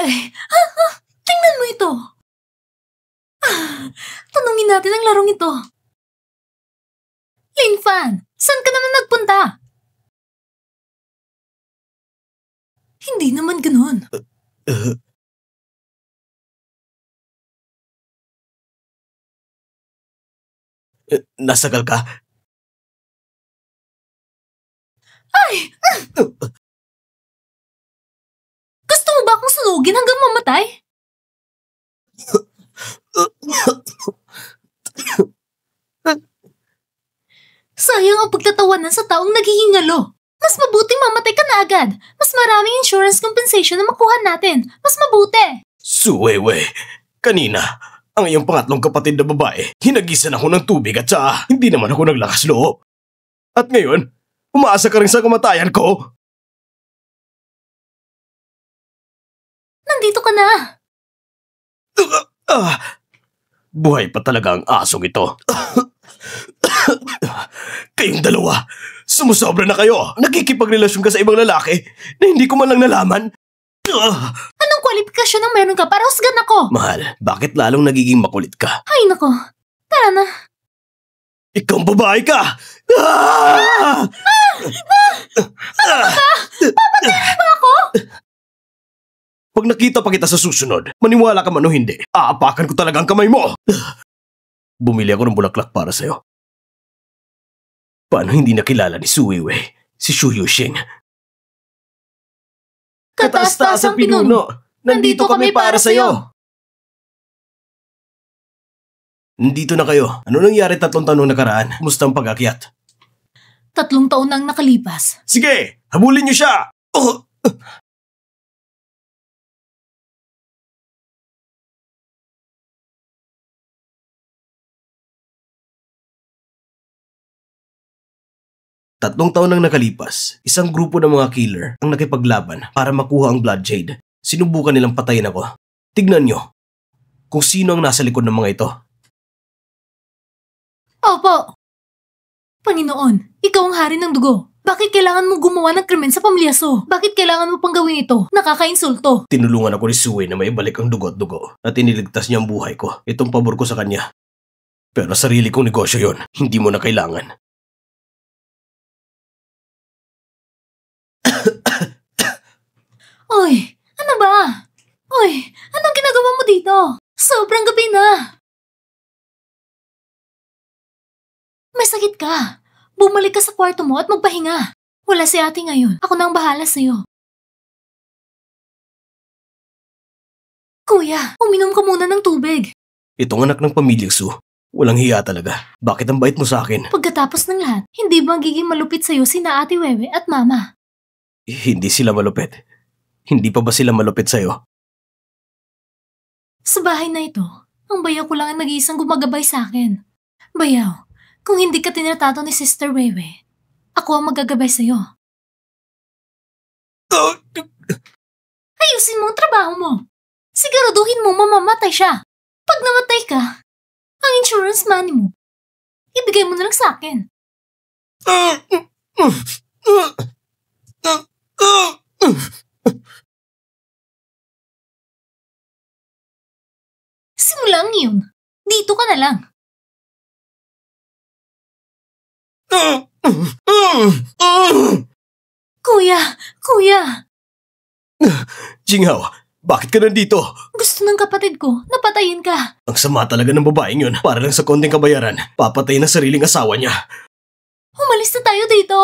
bagay. Tingnan mo ito. Tanungin natin ang larong ito. Linfan, saan ka naman nagpunta? Hindi naman ganun. Nasakal ka? Ay! Gusto mo ba akong sunugin hanggang mamatay? Sayang ang pagtatawanan sa taong naghihingalo. Mas mabuti mamatay ka na agad. Mas maraming insurance compensation na makuha natin. Mas mabuti. Suwewe, kanina, ang iyong pangatlong kapatid na babae, hinagisan ako ng tubig at hindi naman ako naglakas loob. At ngayon, umaasa ka rin sa kamatayan ko? Nandito ka na. Buhay pa talaga ang asong ito. Kayong dalawa, sumusobra na kayo. Nakikipagrelasyon ka sa ibang lalaki na hindi ko man lang nalaman. Anong kwalifikasyon ang meron ka para husgan ako? Mahal, bakit lalong nagiging makulit ka? Ay nako, tara na. Ikaw babae ka! Papatayin mo ba ako? Pag nakita pa kita sa susunod, maniwala ka man o hindi, aapakan ko talaga ang kamay mo! Bumili ako ng bulaklak para sa'yo. Paano hindi nakilala ni Suiwei, si Xu Yuxing? Kataas-taas ang pinuno. Nandito kami para sa'yo. Nandito na kayo. Ano nangyari 3 taon nakaraan? Kumusta ang pag-akyat? 3 taon nang nakalipas. Sige, habulin niyo siya! Tatlong taon nang nakalipas, isang grupo ng mga killer ang nakipaglaban para makuha ang Blood Jade. Sinubukan nilang patayin ako. Tignan nyo kung sino ang nasa likod ng mga ito. Opo. Panginoon, ikaw ang hari ng dugo. Bakit kailangan mo gumawa ng krimen sa pamilya So? Bakit kailangan mo pang gawin ito? Nakakainsulto. Tinulungan ako ni Sue na maibalik ang dugo-dugo at iniligtas niya ang buhay ko. Itong pabor ko sa kanya. Pero sarili kong negosyo yon, hindi mo na kailangan. Oy, ano ba? Oy, anong ginagawa mo dito? Sobrang gabi na. May sakit ka. Bumalik ka sa kwarto mo at magpahinga. Wala si ate ngayon. Ako na ang bahala sa'yo. Kuya, uminom ka muna ng tubig. Itong anak ng pamilyang Su, walang hiya talaga. Bakit ang bait mo sa akin? Pagkatapos ng lahat, hindi ba magiging malupit sa'yo sina Ate Wewe at Mama? Hindi sila malupit. Hindi pa ba sila malupit sa'yo? Sa bahay na ito, ang bayaw ko lang ang nag-iisang gumagabay sa akin. Bayaw, kung hindi ka tinatato ni Sister Wewe, ako ang magagabay sa'yo. Ayusin mo ang trabaho mo. Siguraduhin mo mamamatay siya. Pag namatay ka, ang insurance money mo, ibigay mo na lang sa akin. Simula ngayon, dito ka na lang. Kuya! Jinghao, bakit ka nandito? Gusto ng kapatid ko, napatayin ka. Ang sama talaga ng babaeng yun. Para lang sa konting kabayaran, papatayin ang sariling asawa niya. Umalis na tayo dito.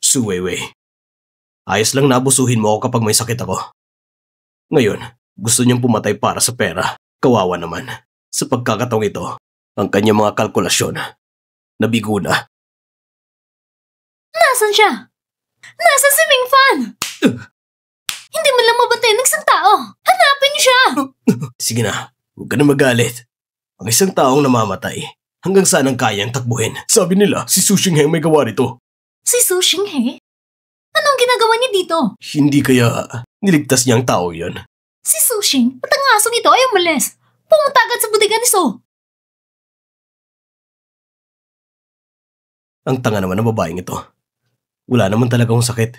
Suweiwei, ayos lang na abusuhin mo ako kapag may sakit ako. Ngayon, gusto niyang pumatay para sa pera. Kawawa naman. Sa pagkakataong ito, ang kanyang mga kalkulasyon, nabigo na. Nasaan siya? Nasaan si Ming Fan? Hindi mo lang mabantayan ng isang tao. Hanapin niyo siya! Sige na, huwag ka na magalit. Ang isang taong namamatay, hanggang saan ang kayang takbuhin. Sabi nila, si Su Xinghe may gawa nito. Si Su Xinghe? Anong ginagawa niya dito? Hindi kaya niligtas niya ang tao yon. Si Su Xing at ang asong ito ay umalis. Pumunta agad sa budigan ni So. Ang tanga naman ng babaeng ito. Wala naman talaga akong sakit.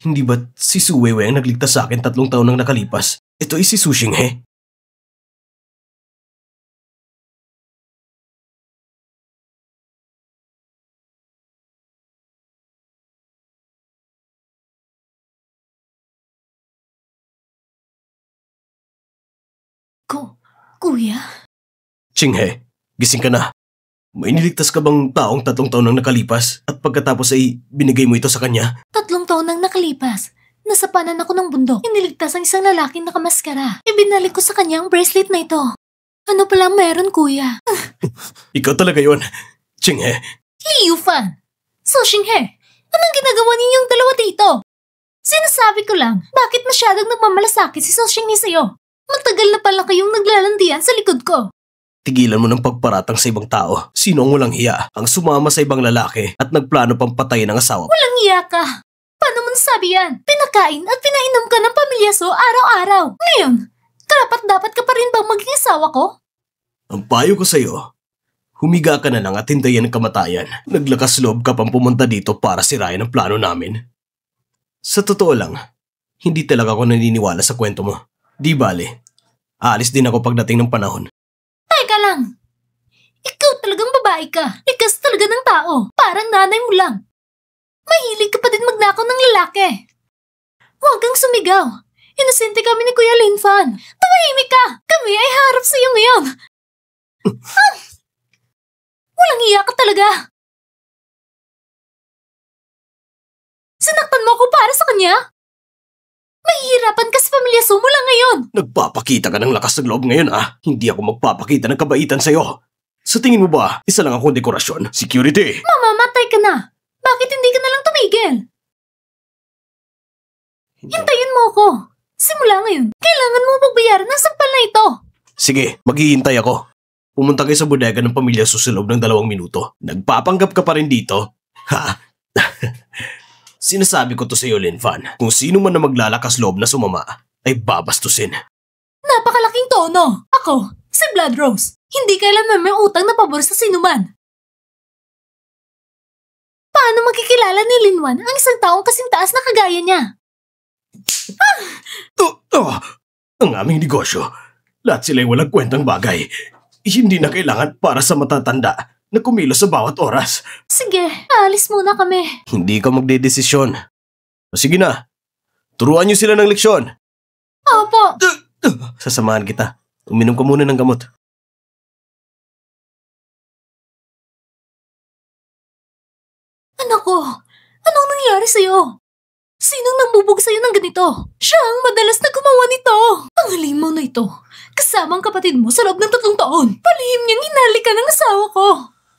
Hindi ba't si Su Weiwei ang nagligtas sa akin 3 taon nang nakalipas? Ito ay si Su Xinghe. Kuya? Xinghe, gising ka na. May niligtas ka bang taong 3 taon nang nakalipas at pagkatapos ay binigay mo ito sa kanya? 3 taon nang nakalipas. Nasa panan ako ng bundok. Iniligtas ang isang lalaking nakamaskara. Ibinalik ko sa kanya ang bracelet na ito. Ano pala meron, kuya? Ikaw talaga yon, Xinghe. Liu Fan! So, Xinghe, anong ginagawa ninyong dalawa dito? Sinasabi ko lang, bakit masyadong nagmamalasakit si So Xinghe sa'yo? Matagal na pala kayong naglalandian sa likod ko. Tigilan mo ng pagparatang sa ibang tao. Sino ang walang hiya? Ang sumama sa ibang lalaki at nagplano pang patayin ang asawa. Walang hiya ka. Paano mo nasabi yan? Pinakain at pinainom ka ng pamilya So araw-araw. Ngayon, dapat ka pa rin bang maging asawa ko? Ang payo ko sa'yo, humiga ka na lang at hintayin ang kamatayan. Naglakas loob ka pang pumunta dito para sirayan ang plano namin. Sa totoo lang, hindi talaga ako naniniwala sa kwento mo. Di bale, aalis din ako pagdating ng panahon. Teka lang. Ikaw talagang babae ka. Likas talaga ng tao. Parang nanay mo lang. Mahilig ka pa din magnakaw ng lalaki. Huwag kang sumigaw. Inosente kami ni Kuya Linfan. Tumahimik ka. Kami ay harap sa iyo ngayon. Walang iya ka talaga. Sinaktan mo ako para sa kanya? Mahihirapan ka sa pamilya So mula ngayon. Nagpapakita ka ng lakas ng loob ngayon Hindi ako magpapakita ng kabaitan sa'yo. Sa tingin mo ba, isa lang akong dekorasyon? Security! Mamamatay ka na. Bakit hindi ka nalang tumigil? Hintayin mo ako. Simula ngayon, kailangan mo pagbayaran ng sampal na ito. Sige, maghihintay ako. Pumunta kayo sa bodega ng pamilya So sa loob ng 2 minuto. Nagpapanggap ka pa rin dito? Ha? Sinasabi ko to sa iyo, Linfan. Kung sino man na maglalakas loob na sumama, ay babastusin. Napakalaking tono. Ako, si Blood Rose. Hindi kailanman may utang na pabor sa sinuman. Paano magkikilala ni Linwan ang isang taong kasing taas na kagaya niya? Ang aming negosyo. Lahat sila'y walang kwentang bagay. Hindi na kailangan para sa matatanda na kumilos sa bawat oras. Sige, aalis muna kami. Hindi ka magdedesisyon. Sige na, turuan niyo sila ng leksyon. Opo. Sasamahan kita. Uminom ka muna ng gamot. Anak ko, anong nangyari sa'yo? Sinong nambubog sa'yo ng ganito? Siya ang madalas na gumawa nito. Ang halimaw na ito. Kasama ang kapatid mo sa loob ng 3 taon. Palihim niyang hinalikan ng asawa ko.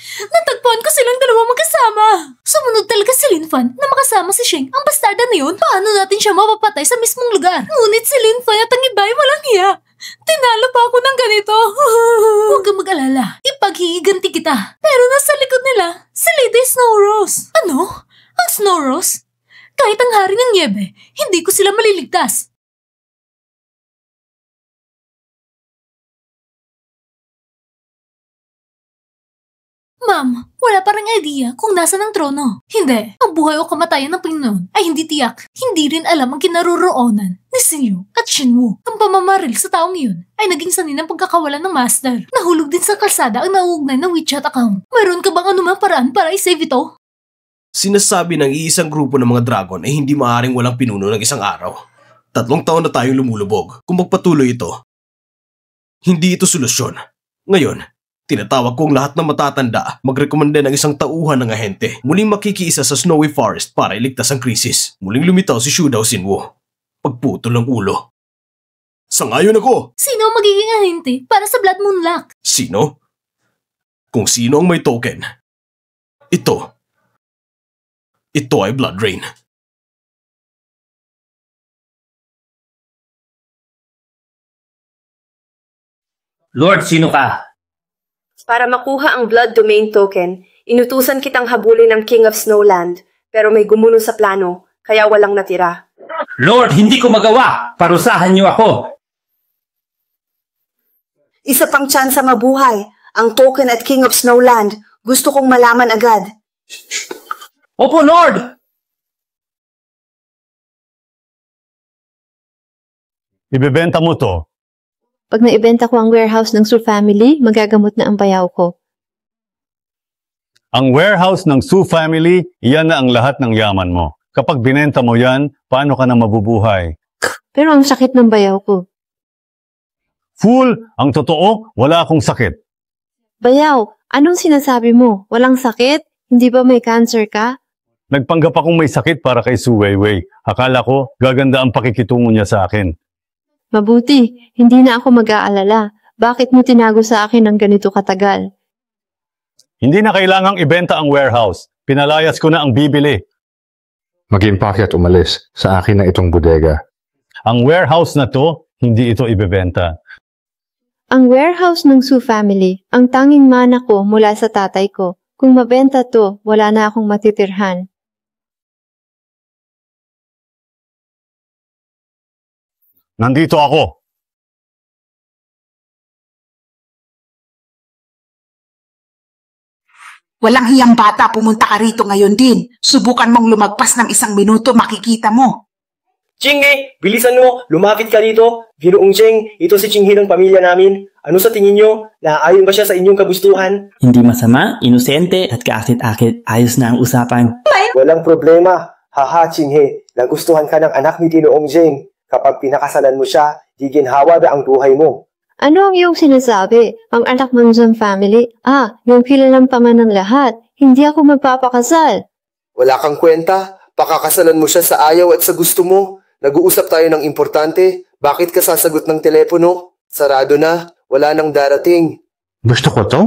Natagpuan ko silang 2 magkasama. Sumunod talaga si Linfan na makasama si Sheng, ang bastarda na yun. Paano natin siya mapapatay sa mismong lugar? Ngunit si Linfan at ang iba'y walang hiya. Tinalo pa ako ng ganito. Huwag kang mag-alala. Ipaghihiganti kita. Pero nasa likod nila, si Lady Snow Rose. Ano? Ang Snow Rose? Kahit ang hari ng Niebe, hindi ko sila maliligtas. Ma'am, wala pa ring idea kung nasa ng trono. Hindi, ang buhay o kamatayan ng Panginoon ay hindi tiyak. Hindi rin alam ang kinaroroonan ni Xinyu at Xinwu. Ang pamamaril sa taong iyon ay naging sanhi ng pagkakawalan ng master. Nahulog din sa kalsada ang nauugnay ng WeChat account. Mayroon ka bang anumang paraan para i-save ito? Sinasabi ng iisang grupo ng mga dragon ay hindi maaaring walang pinuno ng isang araw. 3 taon na tayong lumulubog. Kung magpatuloy ito, hindi ito solusyon. Ngayon, tinatawag kong lahat ng matatanda magrekomenda ng isang tauhan ng ahente. Muling makikiisa sa Snowy Forest para iligtas ang krisis. Muling lumitaw si Shu Dao Xinwu. Pagputol ng ulo. Sangayon ako! Sino ang magiging ahente para sa Blood Moon Lock? Sino? Kung sino ang may token. Ito ay Blood Rain. Lord, sino ka? Para makuha ang Blood Domain Token, inutusan kitang habulin ng King of Snowland, pero may gumuno sa plano, kaya walang natira. Lord, hindi ko magawa! Parusahan niyo ako! Isa pang tsansa mabuhay, ang token at King of Snowland, Gusto kong malaman agad. Opo, Lord! Ibebenta mo to. Pag naibenta ko ang warehouse ng Su family, magagamot na ang bayaw ko. Ang warehouse ng Su family, iyan na ang lahat ng yaman mo. Kapag binenta mo yan, paano ka na mabubuhay? Pero ang sakit ng bayaw ko. Fool! Ang totoo, wala akong sakit. Bayaw, anong sinasabi mo? Walang sakit? Hindi ba may cancer ka? Nagpanggap akong may sakit para kay Su Weiwei. Akala ko, gaganda ang pakikitungo niya sa akin. Mabuti, hindi na ako mag-aalala. Bakit mo tinago sa akin ng ganito katagal? Hindi na kailangang ibenta ang warehouse. Pinalayas ko na ang bibili. Mag-impake at umalis. Sa akin na itong bodega. Ang warehouse na to, hindi ito ibebenta. Ang warehouse ng Su family, ang tanging mana ko mula sa tatay ko. Kung mabenta to, wala na akong matitirhan. Nandito ako. Walang hiyang bata, pumunta ka rito ngayon din. Subukan mong lumagpas ng 1 minuto, makikita mo. Chinghe, bilisan mo, lumapit ka dito. Ginoong Cheng, ito si Chinghe ng pamilya namin. Ano sa tingin nyo? Naayon ba siya sa inyong kagustuhan? Hindi masama, inosente at kaakit-akit. Ayos na ang usapan. Walang problema. Haha, Chinghe, nagustuhan ka ng anak ni Ginoong Cheng. Kapag pinakasalan mo siya, giginhawa na ang buhay mo. Ano ang iyong sinasabi? Ang anak ng Zhang family? Yung kilalang paman ng lahat. Hindi ako magpapakasal. Wala kang kwenta. Pakakasalan mo siya sa ayaw at sa gusto mo. Nag-uusap tayo ng importante. Bakit ka sasagot ng telepono? Sarado na. Wala nang darating. Gusto ko to?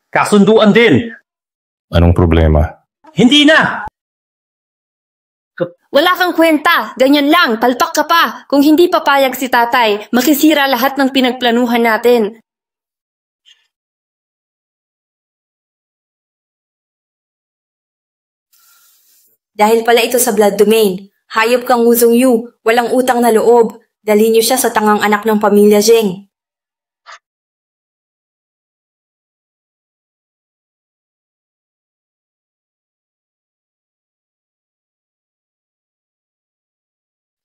Kasunduan din. Anong problema? Hindi na! Wala kang kwenta. Ganyan lang. Palpak ka pa. Kung hindi papayag si tatay, makisira lahat ng pinagplanuhan natin. Dahil pala ito sa blood domain. Hayop kang Wuzong Yu. Walang utang na loob. Dalhin niyo siya sa tangang anak ng pamilya Zheng.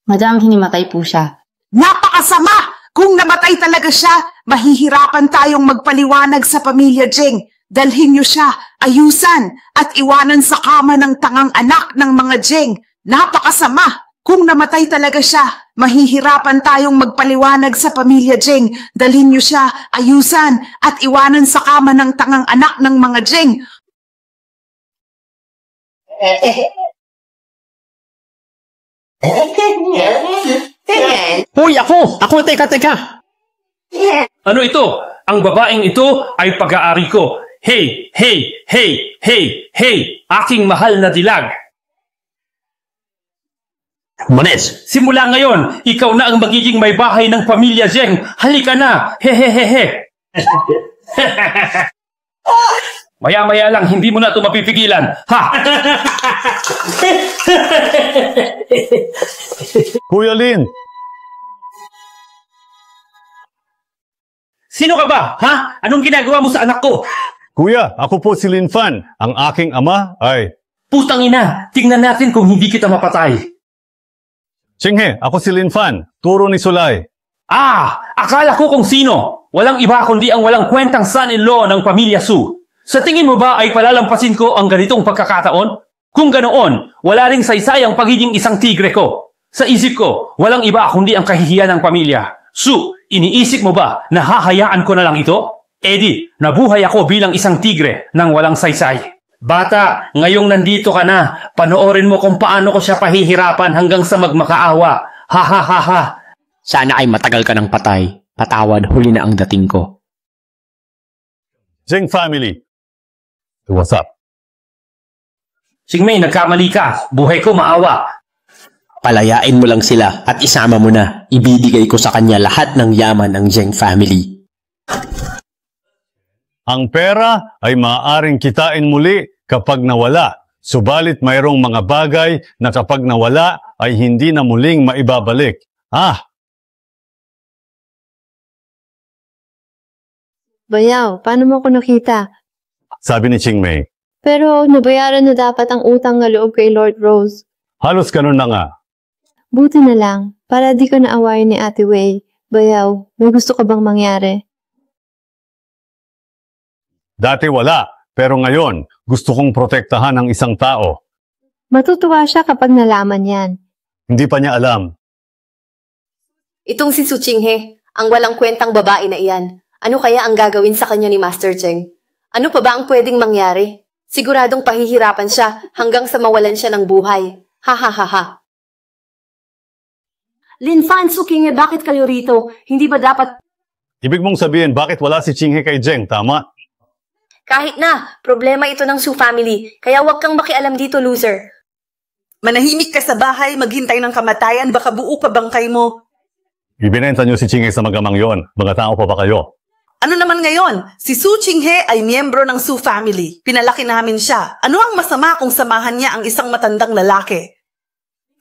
Madam, hinimatay po siya. Napakasama! Kung namatay talaga siya, mahihirapan tayong magpaliwanag sa pamilya Zheng. Dalhin niyo siya, ayusan, at iwanan sa kama ng tangang anak ng mga Zheng. Napakasama! Kung namatay talaga siya, mahihirapan tayong magpaliwanag sa pamilya Zheng. Dalhin niyo siya, ayusan, at iwanan sa kama ng tangang anak ng mga Zheng. Hoy, ako! Ako, teka! Ano ito? Ang babaeng ito ay pag-aari ko. Hey! Aking mahal na dilag! Manes! Simula ngayon, ikaw na ang magiging may bahay ng pamilya Zheng. Halika na! Hehehehe! Maya-maya lang, hindi mo na ito mapipigilan. Ha! Kuya Lin! Sino ka ba? Ha? Anong ginagawa mo sa anak ko? Kuya, ako po si Lin Fan. Ang aking ama ay... Putang ina! Tingnan natin kung hindi kita mapatay. Chinghe, ako si Lin Fan. Turo ni Sulay. Akala ko kung sino. Walang iba kundi ang walang kwentang son-in-law ng pamilya Su. Sa tingin mo ba ay palalampasin ko ang ganitong pagkakataon? Kung ganoon, wala ring saysay ang pagiging isang tigre ko. Sa isip ko, walang iba kundi ang kahihiyan ng pamilya. Su, iniisip mo ba na hahayaan ko na lang ito? Eddie, nabuhay ako bilang isang tigre nang walang saysay. Bata, ngayong nandito ka na, panoorin mo kung paano ko siya pahihirapan hanggang sa magmakaawa. Ha ha ha ha. Sana ay matagal ka ng patay. Patawad, huli na ang dating ko. Zheng family. What's up? Singmei, nagkamali ka. Buhay ko maawa. Palayain mo lang sila at isama mo na. Ibibigay ko sa kanya lahat ng yaman ng Zheng family. Ang pera ay maaaring kitain muli kapag nawala. Subalit mayroong mga bagay na kapag nawala ay hindi na muling maibabalik. Bayaw, paano mo ko nakita? sabi ni Chingmei. Pero nabayaran na dapat ang utang na loob kay Lord Rose. Halos ganun na nga. Buti na lang, para di ka naawayan ni Ate Wei. Bayaw, may gusto ka bang mangyari? Dati wala, pero ngayon gusto kong protektahan ang isang tao. Matutuwa siya kapag nalaman yan. Hindi pa niya alam. Itong si Su Chinghe, ang walang kwentang babae na iyan. Ano kaya ang gagawin sa kanya ni Master Cheng? Ano pa ba ang pwedeng mangyari? Siguradong pahihirapan siya hanggang sa mawalan siya ng buhay. Ha ha ha ha. Lin Fan, Su Chinghe, bakit kayo rito? Hindi ba dapat... Ibig mong sabihin, bakit wala si Chinghe kay Zheng, tama? Kahit na, problema ito ng Su family, kaya huwag kang makialam dito, loser. Manahimik ka sa bahay, maghintay ng kamatayan, baka buo pa bangkay mo. Ibinenta niyo si Chinghe sa magamang yon. Mga tao pa ba kayo? Ano naman ngayon? Si Su Chinghe ay miyembro ng Su family. Pinalaki namin siya. Ano ang masama kung samahan niya ang isang matandang lalaki?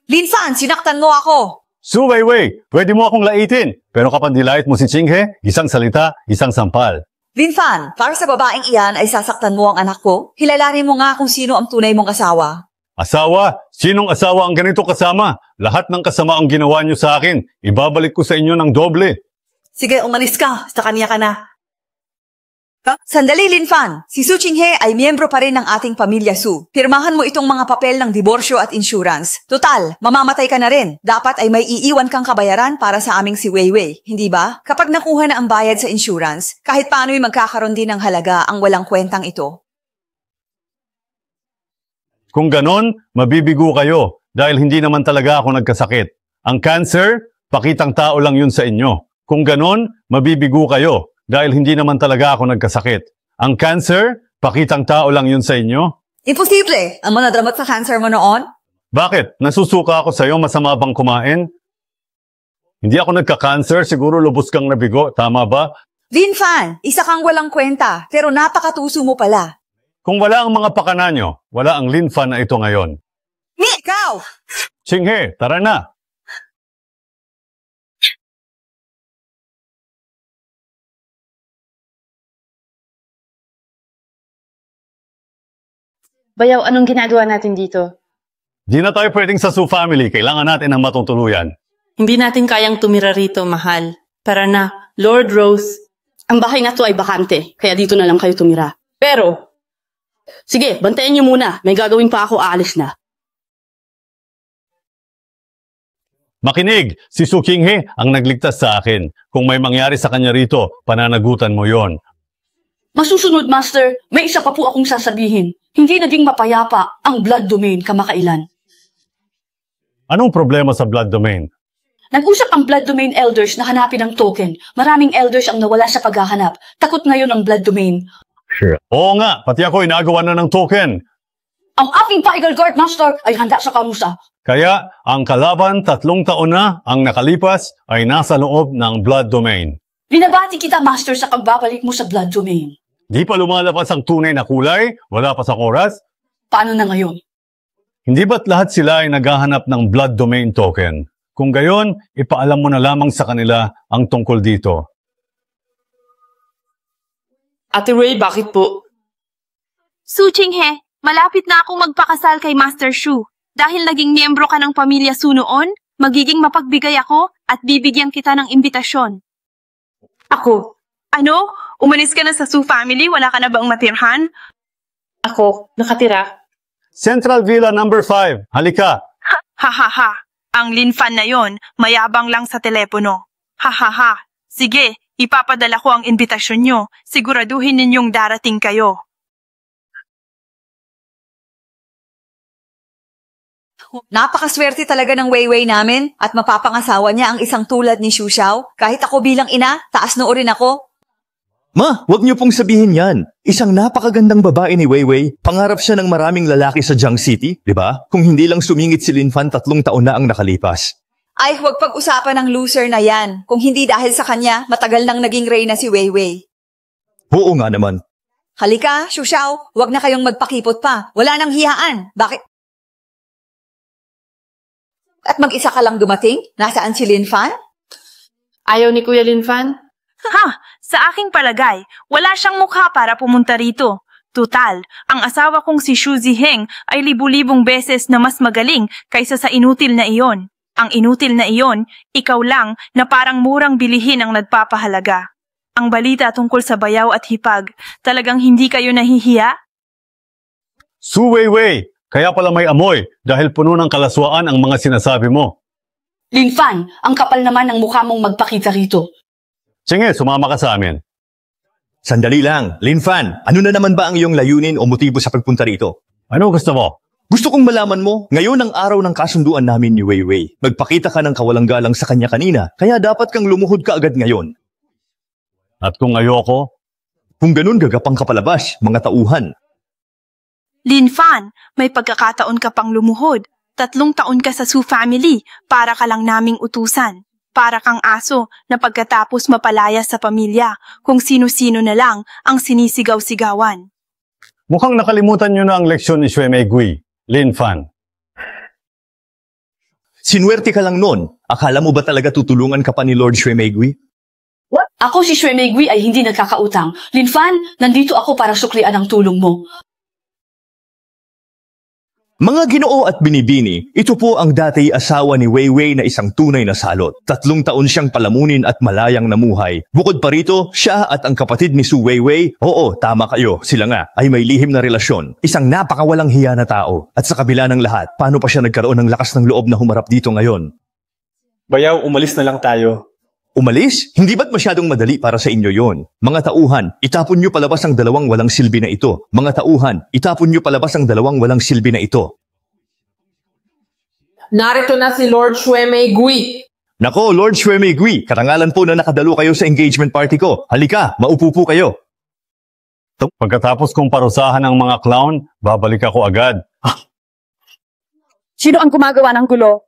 Lin Fan, sinaktan mo ako. Su Weiwei, pwede mo akong laitin. Pero kapag nilait mo si Chinghe, isang salita, isang sampal. Lin Fan, para sa babaeng iyan ay sasaktan mo ang anak ko? Hilalanin mo nga kung sino ang tunay mong asawa. Asawa? Sinong asawa ang ganito kasama? Lahat ng kasama ang ginawa niyo sa akin. Ibabalik ko sa inyo ng doble. Sige, umalis ka. Sa kanya ka na. Sandali, Lin Fan. Si Su Chinghe ay miyembro pa rin ng ating pamilya Su. Pirmahan mo itong mga papel ng diborsyo at insurance. Total, mamamatay ka na rin. Dapat ay may iiwan kang kabayaran para sa aming si Weiwei. Hindi ba? Kapag nakuha na ang bayad sa insurance, kahit paano'y magkakaroon din ng halaga ang walang kwentang ito. Kung ganon, mabibigo kayo dahil hindi naman talaga ako nagkasakit. Ang cancer, pakitang tao lang yun sa inyo. Kung ganon, mabibigo kayo dahil hindi naman talaga ako nagkasakit. Ang cancer, pakitang tao lang yun sa inyo. Imposible! Ang manadramot sa cancer mo noon? Bakit? Nasusuka ako sa'yo, masama bang kumain? Hindi ako nagka-cancer, siguro lubos kang nabigo, tama ba? Lin Fan, isa kang walang kwenta, pero napakatuso mo pala. Kung wala ang mga pakana nyo, wala ang Lin Fan na ito ngayon. Ikaw! Chinghe, tara na! Bayaw, anong ginagawa natin dito? Di na tayo pwedeng sa Su family. Kailangan natin ng matutuluyan. Hindi natin kayang tumira rito, mahal. Tara na, Lord Rose. Ang bahay na to ay bakante, kaya dito na lang kayo tumira. Pero, sige, bantayan niyo muna. May gagawin pa ako, aalis na. Makinig, si Su Chinghe ang nagligtas sa akin. Kung may mangyari sa kanya rito, pananagutan mo yon. Masusunod, Master, may isa pa po akong sasabihin. Hindi naging mapayapa ang blood domain kamakailan. Anong problema sa blood domain? Nag-usap ang blood domain elders na hanapin ang token. Maraming elders ang nawala sa paghahanap. Takot ngayon ang blood domain. Sure. Oo nga, pati ako inagawa na ng token. Ang aking Tiger Guard, Master, ay handa sa kamusta. Kaya, ang kalaban 3 taon na ang nakalipas ay nasa loob ng blood domain. Binabati kita, Master, sa pagbabalik mo sa blood domain. Di pa lumalabas ang tunay na kulay? Wala pa sa oras? Paano na ngayon? Hindi ba't lahat sila ay naghahanap ng blood domain token? Kung gayon, ipaalam mo na lamang sa kanila ang tungkol dito. Ate Wei, bakit po? Su Chinghe, malapit na akong magpakasal kay Master Shu. Dahil naging miyembro ka ng pamilya Su noon, magiging mapagbigay ako at bibigyan kita ng imbitasyon. Ako? Ano? Umalis ka na sa Su family? Wala ka na bang matirhan? Ako, nakatira. Central Villa number 5. Halika. Ha ha ha. Ang Lin Fan na yon, mayabang lang sa telepono. Ha ha ha. Sige, ipapadala ko ang imbitasyon nyo. Siguraduhin ninyong darating kayo. Napakaswerte talaga ng Weiwei namin at mapapangasawa niya ang isang tulad ni Xu Xiao. Kahit ako bilang ina, taas noo rin ako. Ma, wag niyo pong sabihin yan. Isang napakagandang babae ni Weiwei. Pangarap siya ng maraming lalaki sa Jiang City, di ba? Kung hindi lang sumingit si Lin Fan 3 taon na ang nakalipas. Ay, huwag pag-usapan ng loser na yan. Kung hindi dahil sa kanya, matagal nang naging reyna si Weiwei. Oo nga naman. Halika, Xu Xiao, huwag na kayong magpakipot pa. Wala nang hiyaan. Bakit? At mag-isa ka lang dumating? Nasaan si Lin Fan? Ayaw ni Kuya Lin Fan? Ha! Sa aking palagay, wala siyang mukha para pumunta rito. Tutal, ang asawa kong si Shu Ziheng ay libu-libong beses na mas magaling kaysa sa inutil na iyon. Ang inutil na iyon, ikaw lang na parang murang bilihin ang nagpapahalaga. Ang balita tungkol sa bayaw at hipag, talagang hindi kayo nahihiya? Su Weiwei, kaya pala may amoy dahil puno ng kalaswaan ang mga sinasabi mo. Linfan, ang kapal naman ng mukha mong magpakita rito. Sige, sumama ka sa amin. Sandali lang, Linfan, ano na naman ba ang iyong layunin o motibo sa pagpunta rito? Ano gusto mo? Gusto kong malaman mo, ngayon ang araw ng kasunduan namin ni Weiwei. Magpakita ka ng kawalang galang sa kanya kanina, kaya dapat kang lumuhod ka agad ngayon. At kung ayoko? Kung ganun, gagapang ka palabas, mga tauhan. Linfan, may pagkakataon ka pang lumuhod. 3 taon ka sa Su family, para ka lang naming utusan. Para kang aso na pagkatapos mapalaya sa pamilya, kung sino-sino na lang ang sinisigaw-sigawan. Mukhang nakalimutan nyo na ang leksyon ni Xue Meigui, Linfan. Sinuwerte ka lang nun. Akala mo ba talaga tutulungan ka pa ni Lord Xue Meigui? What? Ako si Xue Meigui ay hindi nagkakautang. Linfan, nandito ako para suklian ang tulong mo. Mga Ginoo at Binibini, ito po ang dati asawa ni Weiwei na isang tunay na salot. 3 taon siyang palamunin at malayang namuhay. Bukod pa rito, siya at ang kapatid ni Su Weiwei, oo, tama kayo, sila nga, ay may lihim na relasyon. Isang napakawalang hiya na tao. At sa kabila ng lahat, paano pa siya nagkaroon ng lakas ng loob na humarap dito ngayon? Bayaw, umalis na lang tayo. Umalis? Hindi ba't masyadong madali para sa inyo yon? Mga tauhan, itapon nyo palabas ang 2 walang silbi na ito. Mga tauhan, itapon nyo palabas ang 2 walang silbi na ito. Narito na si Lord Xue Meigui. Nako, Lord Xue Meigui, karangalan po na nakadalo kayo sa engagement party ko. Halika, maupo po kayo. Pagkatapos kong parusahan ng mga clown, babalik ako agad. Sino ang gumagawa ng gulo?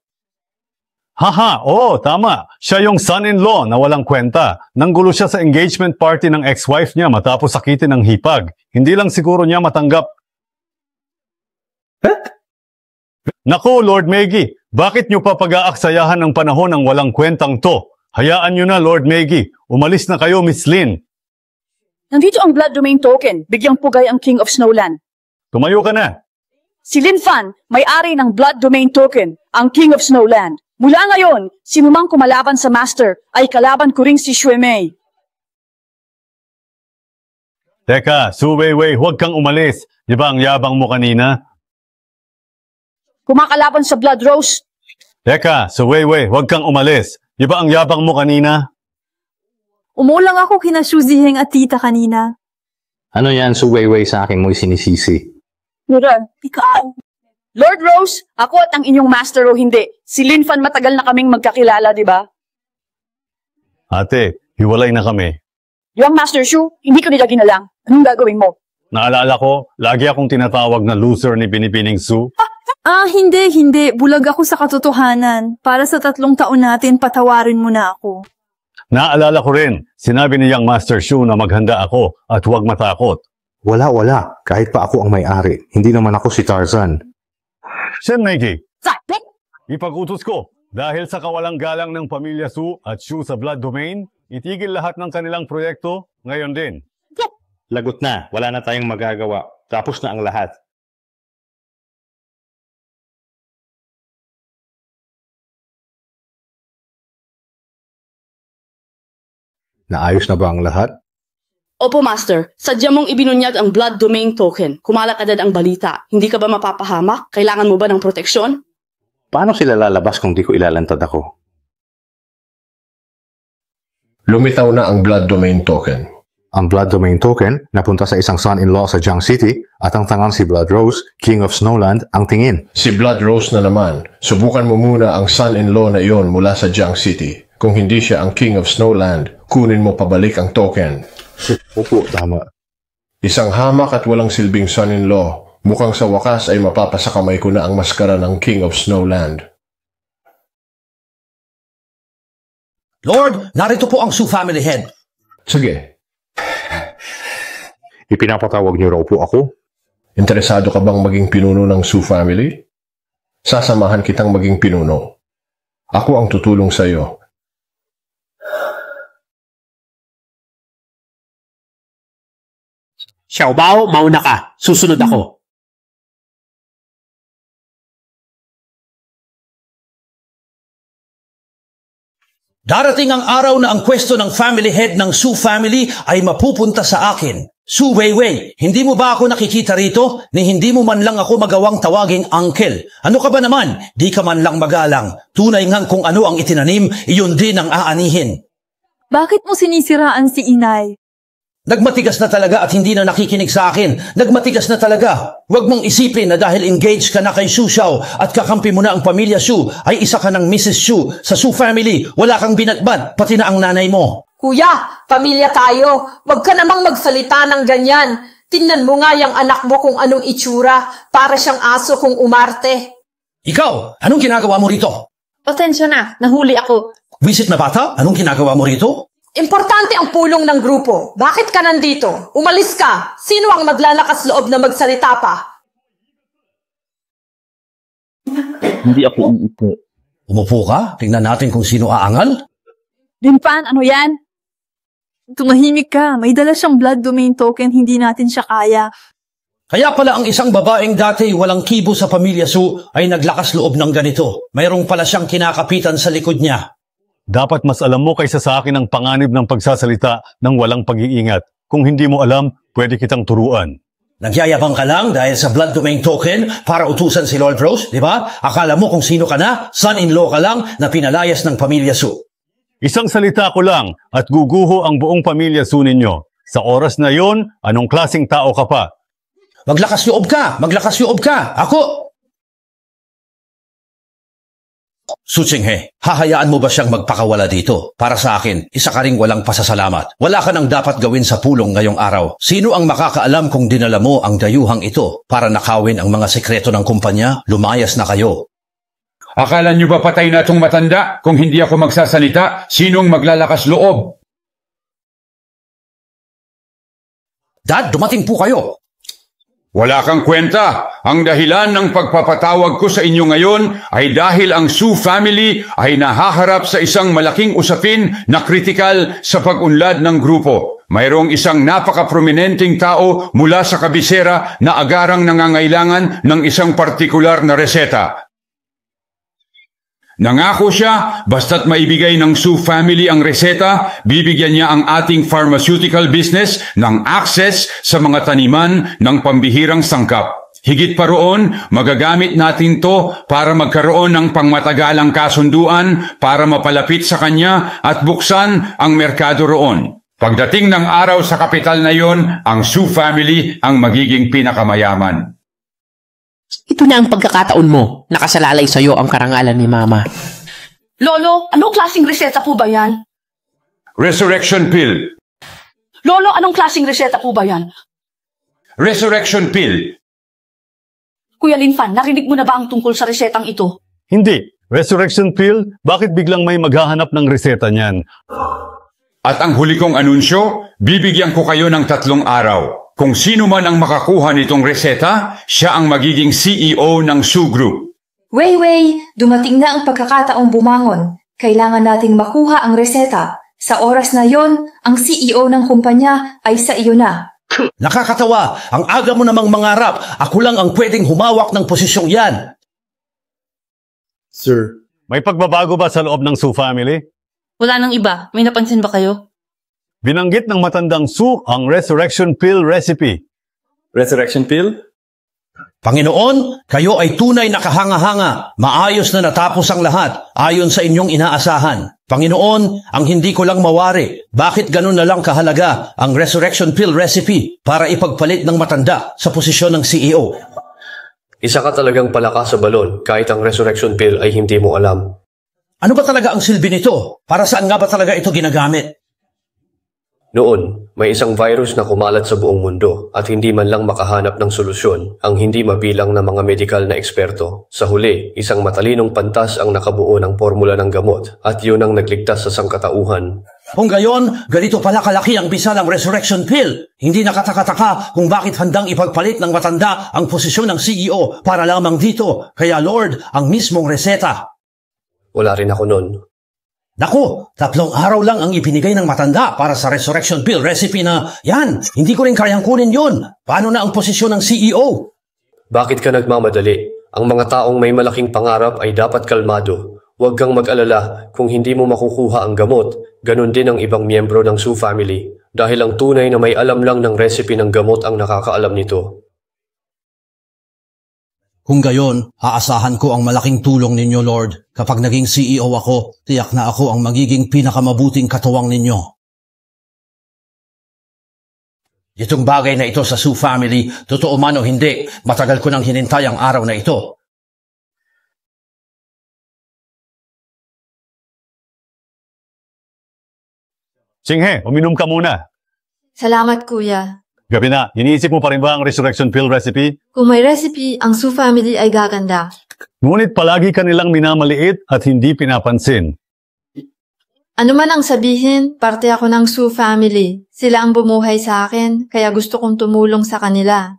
Haha, oo, tama. Siya yung son-in-law na walang kwenta. Nanggulo siya sa engagement party ng ex-wife niya matapos sakitin ng hipag. Hindi lang siguro niya matanggap. Naku, Lord Meigui, bakit niyo pa pag-aaksayahan ng panahon ng walang kwentang to? Hayaan niyo na, Lord Meigui. Umalis na kayo, Miss Lin. Nandito ang blood domain token. Bigyang pugay ang King of Snowland. Tumayo ka na. Si Linfan, may-ari ng blood domain token, ang King of Snowland. Mula ngayon, sinumang kumalaban sa Master ay kalaban ko ring si Xue Mei. Teka, Su Weiwei, huwag kang umalis. Di ba ang yabang mo kanina? Kumakalaban sa Blood Rose. Teka, Su Weiwei, huwag kang umalis. Di ba ang yabang mo kanina? Umulang ako kina Shu Ziheng at tita kanina. Ano yan, Su Weiwei, sa akin mo'y sinisisi? Nura, ikaw. Lord Rose, ako at ang inyong master o hindi. Si Linfan matagal na kaming magkakilala, di ba? Ate, hiwalay na kami. Yung Master Shu, hindi ko nila ginalang. Anong gagawin mo? Naalala ko, lagi akong tinatawag na loser ni Binibining Su. Hindi. Bulag ako sa katotohanan. Para sa 3 taon natin, patawarin mo na ako. Naalala ko rin, sinabi ni Young Master Shu na maghanda ako at huwag matakot. Wala. Kahit pa ako ang may-ari. Hindi naman ako si Tarzan. Shen Meigui, ipag-utos ko, dahil sa kawalang galang ng pamilya Su at Shu sa blood domain, itigil lahat ng kanilang proyekto ngayon din. Lagot na. Wala na tayong magagawa. Tapos na ang lahat. Naayos na ba ang lahat? Opo, Master. Sadya mong ibinunyag ang blood domain token. Kumalat agad ang balita. Hindi ka ba mapapahamak? Kailangan mo ba ng proteksyon? Paano sila lalabas kung di ko ilalantad ako? Lumitaw na ang blood domain token. Ang blood domain token napunta sa isang son-in-law sa Jiang City at ang tangang si Blood Rose, King of Snowland, ang tingin. Si Blood Rose na naman. Subukan mo muna ang son-in-law na iyon mula sa Jiang City. Kung hindi siya ang King of Snowland, kunin mo pabalik ang token. Opo, tama. Isang hamak at walang silbing son-in-law. Mukhang sa wakas ay mapapasakamay ko na ang maskara ng King of Snowland. Lord, narito po ang Su family head. Sige. Ipinapatawag niyo raw po ako? Interesado ka bang maging pinuno ng Su family? Sasamahan kitang maging pinuno. Ako ang tutulong sa iyo. Xiaobao, mauna ka. Susunod ako. Darating ang araw na ang pwesto ng family head ng Su family ay mapupunta sa akin. Su Weiwei, hindi mo ba ako nakikita rito? Ni hindi mo man lang ako magawang tawaging uncle. Ano ka ba naman? Di ka man lang magalang. Tunay ngang kung ano ang itinanim, iyon din ang aanihin. Bakit mo sinisiraan si inay? Nagmatigas na talaga at hindi na nakikinig sa akin. Nagmatigas na talaga. Huwag mong isipin na dahil engaged ka na kay Su Xiao at kakampi mo na ang pamilya Su, ay isa ka ng Mrs. Su. Sa Su family, wala kang binatbat, pati na ang nanay mo. Kuya, pamilya tayo. Huwag ka namang magsalita ng ganyan. Tingnan mo nga yung anak mo kung anong itsura. Para siyang aso kung umarte. Ikaw, anong ginagawa mo rito? Pasensya na, nahuli ako. Wisit na bata, anong ginagawa mo rito? Importante ang pulong ng grupo. Bakit ka nandito? Umalis ka. Sino ang maglalakas loob na magsalita pa? Hindi ako uupo. Umupo ka? Tingnan natin kung sino aangal. Linfan, ano yan? Tumahimik ka. May dala siyang blood domain token, hindi natin siya kaya. Kaya pala ang isang babaeng dati walang kibo sa pamilya Su ay naglakas loob ng ganito. Mayroong pala siyang kinakapitan sa likod niya. Dapat mas alam mo kaysa sa akin ang panganib ng pagsasalita ng walang pag-iingat. Kung hindi mo alam, pwede kitang turuan. Nagyayabang ka lang dahil sa blood domain token para utusan si Lord Rose, di ba? Akala mo kung sino ka na, son-in-law ka lang na pinalayas ng pamilya Su. Isang salita ko lang at guguho ang buong pamilya Su ninyo. Sa oras na yon, anong klaseng tao ka pa? Maglakas loob ka! Maglakas loob ka! Ako! Su Chinghe, hahayaan mo ba siyang magpakawala dito? Para sa akin, isa ka ring walang pasasalamat. Wala ka nang dapat gawin sa pulong ngayong araw. Sino ang makakaalam kung dinala mo ang dayuhang ito para nakawin ang mga sekreto ng kumpanya? Lumayas na kayo. Akala niyo ba patay na itong matanda? Kung hindi ako magsasalita, sinong maglalakas loob? Dad, dumating po kayo. Wala kang kwenta. Ang dahilan ng pagpapatawag ko sa inyo ngayon ay dahil ang Su family ay nahaharap sa isang malaking usapin na kritikal sa pag-unlad ng grupo. Mayroong isang napaka-prominenteng tao mula sa kabisera na agarang nangangailangan ng isang partikular na reseta. Nangako siya, basta't maibigay ng Su family ang reseta, bibigyan niya ang ating pharmaceutical business ng access sa mga taniman ng pambihirang sangkap. Higit pa roon, magagamit natin to para magkaroon ng pangmatagalang kasunduan para mapalapit sa kanya at buksan ang merkado roon. Pagdating ng araw sa kapital na yon, ang Su family ang magiging pinakamayaman. Ito na ang pagkakataon mo. Nakasalalay sa'yo ang karangalan ni Mama. Lolo, anong klaseng reseta po ba yan? Resurrection pill. Lolo, anong klaseng reseta po ba yan? Resurrection pill. Kuya Linfan, narinig mo na ba ang tungkol sa resetang ito? Hindi. Resurrection pill? Bakit biglang may maghahanap ng reseta niyan? At ang huli kong anunsyo, bibigyan ko kayo ng 3 araw. Kung sino man ang makakuha nitong reseta, siya ang magiging CEO ng Su Group. Weiwei, dumating na ang pagkakataong bumangon. Kailangan nating makuha ang reseta. Sa oras na yon, ang CEO ng kumpanya ay sa iyo na. Nakakatawa! Ang aga mo namang mangarap. Ako lang ang pwedeng humawak ng posisyong yan. Sir, may pagbabago ba sa loob ng Su family? Wala nang iba. May napansin ba kayo? Binanggit ng matandang Su ang resurrection pill recipe. Resurrection pill? Panginoon, kayo ay tunay na kahanga-hanga. Maayos na natapos ang lahat, ayon sa inyong inaasahan. Panginoon, ang hindi ko lang mawari, bakit ganun na lang kahalaga ang resurrection pill recipe para ipagpalit ng matanda sa posisyon ng CEO? Isa ka talagang palaka sa balon kahit ang resurrection pill ay hindi mo alam. Ano ba talaga ang silbi nito? Para saan nga ba talaga ito ginagamit? Noon, may isang virus na kumalat sa buong mundo at hindi man lang makahanap ng solusyon ang hindi mabilang na mga medikal na eksperto. Sa huli, isang matalinong pantas ang nakabuo ng formula ng gamot at yun ang nagligtas sa sangkatauhan. Kung gayon, ganito pala kalaki ang bisa ng resurrection pill. Hindi nakataka-taka kung bakit handang ipagpalit ng matanda ang posisyon ng CEO para lamang dito. Kaya Lord, ang mismong reseta. Wala rin ako nun. Naku, 3 araw lang ang ipinigay ng matanda para sa resurrection pill recipe na yan. Hindi ko rin kayang kunin yun. Paano na ang posisyon ng CEO? Bakit ka nagmamadali? Ang mga taong may malaking pangarap ay dapat kalmado. Huwag kang mag-alala kung hindi mo makukuha ang gamot. Ganon din ang ibang miyembro ng Su family. Dahil ang tunay na may alam lang ng recipe ng gamot ang nakakaalam nito. Kung gayon, aasahan ko ang malaking tulong ninyo, Lord. Kapag naging CEO ako, tiyak na ako ang magiging pinakamabuting katuwang ninyo. Itong bagay na ito sa Su family, totoo man o hindi, matagal ko nang hinintay ang araw na ito. Chinghe, uminom ka muna. Salamat, Kuya. Gabi na, iniisip mo pa rin ba ang resurrection pill recipe? Kung may recipe, ang Su family ay gaganda. Ngunit palagi ka nilang minamaliit at hindi pinapansin. Ano man ang sabihin, parte ako ng Su family. Sila ang bumuhay sa akin, kaya gusto kong tumulong sa kanila.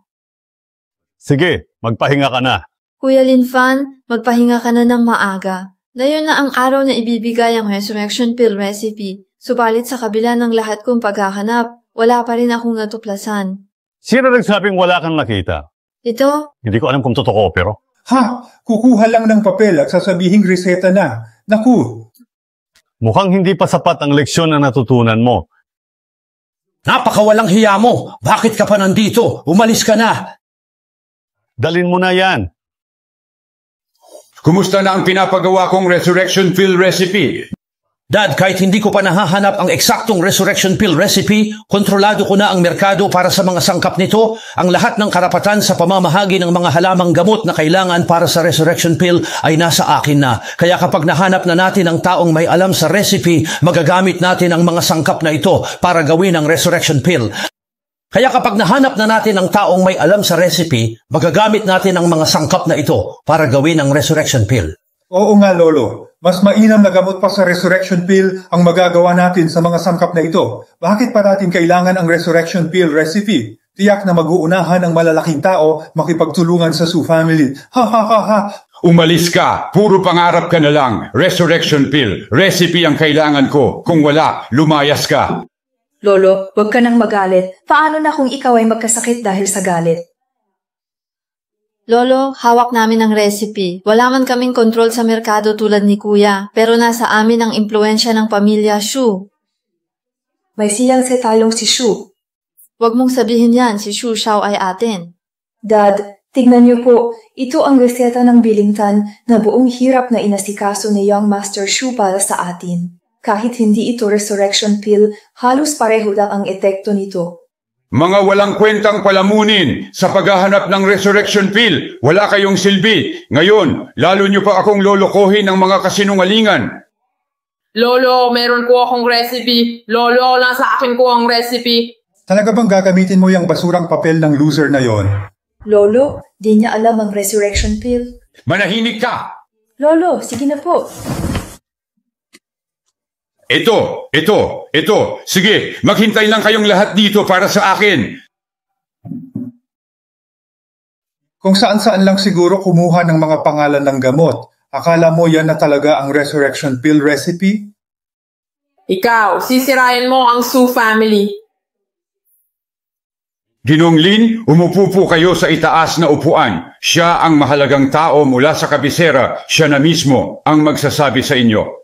Sige, magpahinga ka na. Kuya Linfan, magpahinga ka na ng maaga. Ngayon na ang araw na ibibigay ang resurrection pill recipe. Subalit sa kabila ng lahat kong paghahanap, wala pa rin akong natuklasan. Sino nagsabing wala kang nakita? Ito? Hindi ko alam kung totoo pero... Ha! Kukuha lang ng papel at sasabihing reseta na. Naku! Mukhang hindi pa sapat ang leksyon na natutunan mo. Napakawalang hiya mo! Bakit ka pa nandito? Umalis ka na! Dalin mo na yan. Kumusta na ang pinapagawa kong resurrection pill recipe? Dad, kahit hindi ko pa nahahanap ang eksaktong resurrection pill recipe, kontrolado ko na ang merkado para sa mga sangkap nito, ang lahat ng karapatan sa pamamahagi ng mga halamang gamot na kailangan para sa resurrection pill ay nasa akin na. Kaya kapag nahanap na natin ang taong may alam sa recipe, magagamit natin ang mga sangkap na ito para gawin ang resurrection pill. Kaya kapag nahanap na natin ang taong may alam sa recipe, magagamit natin ang mga sangkap na ito para gawin ang resurrection pill. Oo nga, Lolo. Mas mainam na gamot pa sa resurrection pill ang magagawa natin sa mga sangkap na ito. Bakit pa natin kailangan ang resurrection pill recipe? Tiyak na mag-uunahan ang malalaking tao makipagtulungan sa Su family. Ha ha ha ha! Umalis ka! Puro pangarap ka na lang. Resurrection pill. Recipe ang kailangan ko. Kung wala, lumayas ka. Lolo, huwag ka nang magalit. Paano na kung ikaw ay magkasakit dahil sa galit? Lolo, hawak namin ang recipe. Wala man kaming kontrol sa merkado tulad ni Kuya, pero nasa amin ang impluensya ng pamilya Shu. May siyang setalong si Shu. Huwag mong sabihin yan, si Shu Xiao ay atin. Dad, tignan niyo po, ito ang reseta ng Billington na buong hirap na inasikaso ni Young Master Shu para sa atin. Kahit hindi ito resurrection pill, halos pareho lang ang epekto nito. Mga walang kwentang palamunin sa paghahanap ng resurrection pill. Wala kayong silbi. Ngayon, lalo nyo pa akong lolokohin ng mga kasinungalingan. Lolo, meron ko akong recipe. Lolo, nasa akin ko ang recipe. Talaga bang gagamitin mo yung basurang papel ng loser na yon? Lolo, di niya alam ang resurrection pill. Manahimik ka! Lolo, sige na po. Ito. Sige, maghintay lang kayong lahat dito para sa akin. Kung saan-saan lang siguro kumuha ng mga pangalan ng gamot. Akala mo yan na talaga ang resurrection pill recipe? Ikaw, sisirain mo ang Su family. Ginong Lin, umupo po kayo sa itaas na upuan. Siya ang mahalagang tao mula sa kabisera. Siya na mismo ang magsasabi sa inyo.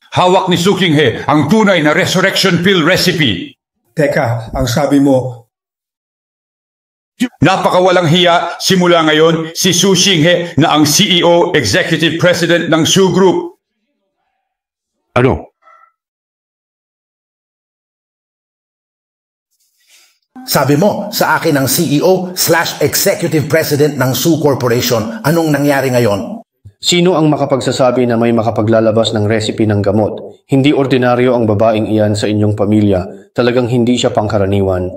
Hawak ni Su Qinghe ang tunay na resurrection pill recipe. Teka, ang sabi mo... Napakawalang hiya, simula ngayon, si Su Qinghe na ang CEO, Executive President ng Su Group. Ano? Sabi mo, sa akin ang CEO/Executive President ng Su Corporation. Anong nangyari ngayon? Sino ang makapagsasabi na may makapaglalabas ng recipe ng gamot? Hindi ordinaryo ang babaeng iyan sa inyong pamilya. Talagang hindi siya pangkaraniwan.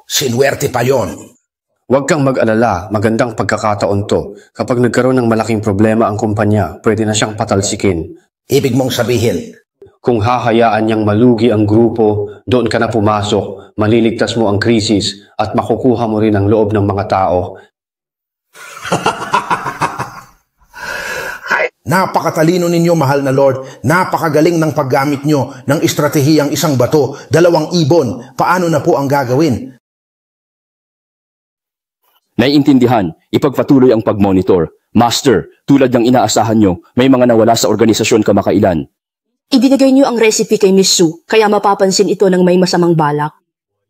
Sinwerte pa yon. Huwag kang mag-alala, magandang pagkakataon to. Kapag nagkaroon ng malaking problema ang kumpanya, pwede na siyang patalsikin. Ibig mong sabihin? Kung hahayaan niyang malugi ang grupo, doon ka na pumasok, maliligtas mo ang krisis at makukuha mo rin ang loob ng mga tao. Napakatalino ninyo, mahal na Lord. Napakagaling ng paggamit nyo ng estratehiyang isang bato, 2 ibon. Paano na po ang gagawin? Naiintindihan, ipagpatuloy ang pag-monitor. Master, tulad ng inaasahan nyo, may mga nawala sa organisasyon kamakailan. Ibinigay niyo ang recipe kay Miss Sue, kaya mapapansin ito ng may masamang balak.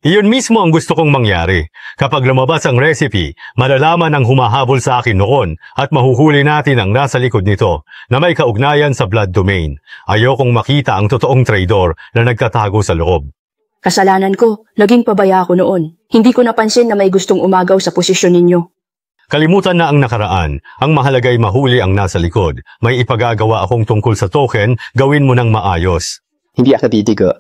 Iyon mismo ang gusto kong mangyari. Kapag lumabas ang recipe, malalaman ang humahabol sa akin noon at mahuhuli natin ang nasa likod nito na may kaugnayan sa blood domain. Ayokong makita ang totoong traidor na nagtatago sa loob. Kasalanan ko, naging pabaya ako noon. Hindi ko napansin na may gustong umagaw sa posisyon ninyo. Kalimutan na ang nakaraan. Ang mahalagay mahuli ang nasa likod. May ipagagawa akong tungkol sa token, gawin mo ng maayos. Hindi ako titigo.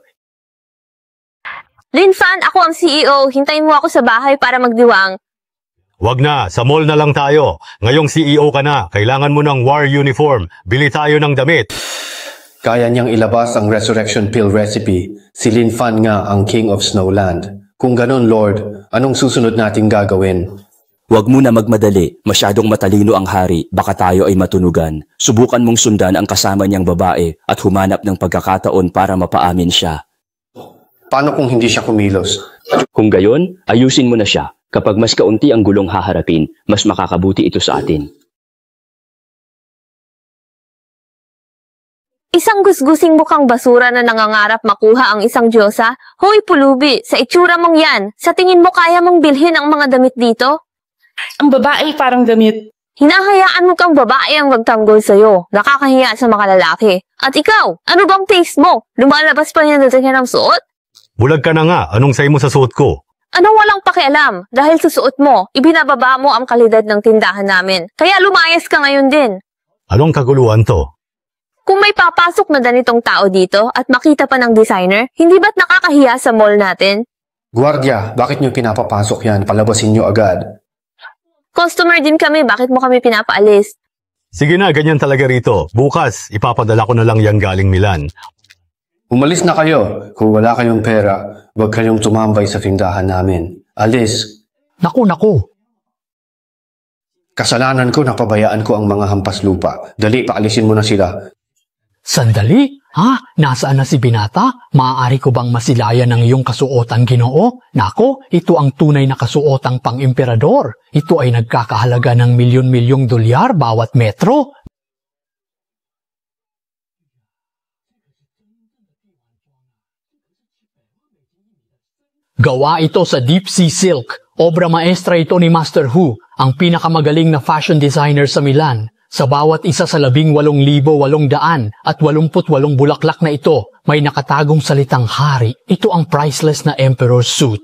Linfan, ako ang CEO. Hintayin mo ako sa bahay para magdiwang. Wag na, sa mall na lang tayo. Ngayong CEO ka na, kailangan mo ng war uniform. Bili tayo ng damit. Kaya niyang ilabas ang resurrection pill recipe. Si Linfan nga ang King of Snowland. Kung ganon, Lord, anong susunod nating gagawin? Huwag mo na magmadali. Masyadong matalino ang hari. Baka tayo ay matunugan. Subukan mong sundan ang kasama niyang babae at humanap ng pagkakataon para mapaamin siya. Paano kung hindi siya kumilos? Kung gayon, ayusin mo na siya. Kapag mas kaunti ang gulong haharapin, mas makakabuti ito sa atin. Isang gusgusing mukhang basura na nangangarap makuha ang isang diyosa? Hoy pulubi, sa itsura mong yan, sa tingin mo kaya mong bilhin ang mga damit dito? Ang babae parang damit. Hinahayaan mo kang babae ang magtanggol sa'yo. Nakakahiya sa mga lalaki. At ikaw, ano bang taste mo? Lumalabas pa niya na ng suot? Bulag ka na nga, anong say mo sa suot ko? Anong walang pakialam? Dahil sa suot mo, ibinababa mo ang kalidad ng tindahan namin. Kaya lumayas ka ngayon din. Anong kaguluhan to? Kung may papasok na ganitong tao dito at makita pa ng designer, hindi ba't nakakahiya sa mall natin? Guardia, bakit niyo pinapapasok yan? Palabasin niyo agad. Customer din kami, bakit mo kami pinapaalis? Sige na, ganyan talaga rito. Bukas, ipapadala ko na lang yan galing Milan. Umalis na kayo. Kung wala kayong pera, huwag kayong tumambay sa tindahan namin. Alis. Naku. Kasalanan ko na pabayaan ko ang mga hampas lupa. Dali, paalisin mo na sila. Sandali? Ha? Nasaan na si Binata? Maaari ko bang masilayan ng iyong kasuotang Ginoo? Nako, ito ang tunay na kasuotang pang-emperador. Ito ay nagkakahalaga ng milyon-milyong dolyar bawat metro. Gawa ito sa Deep Sea Silk. Obra maestra ito ni Master Hu, ang pinakamagaling na fashion designer sa Milan. Sa bawat isa sa 18,888 bulaklak na ito, may nakatagong salitang hari. Ito ang priceless na emperor's suit.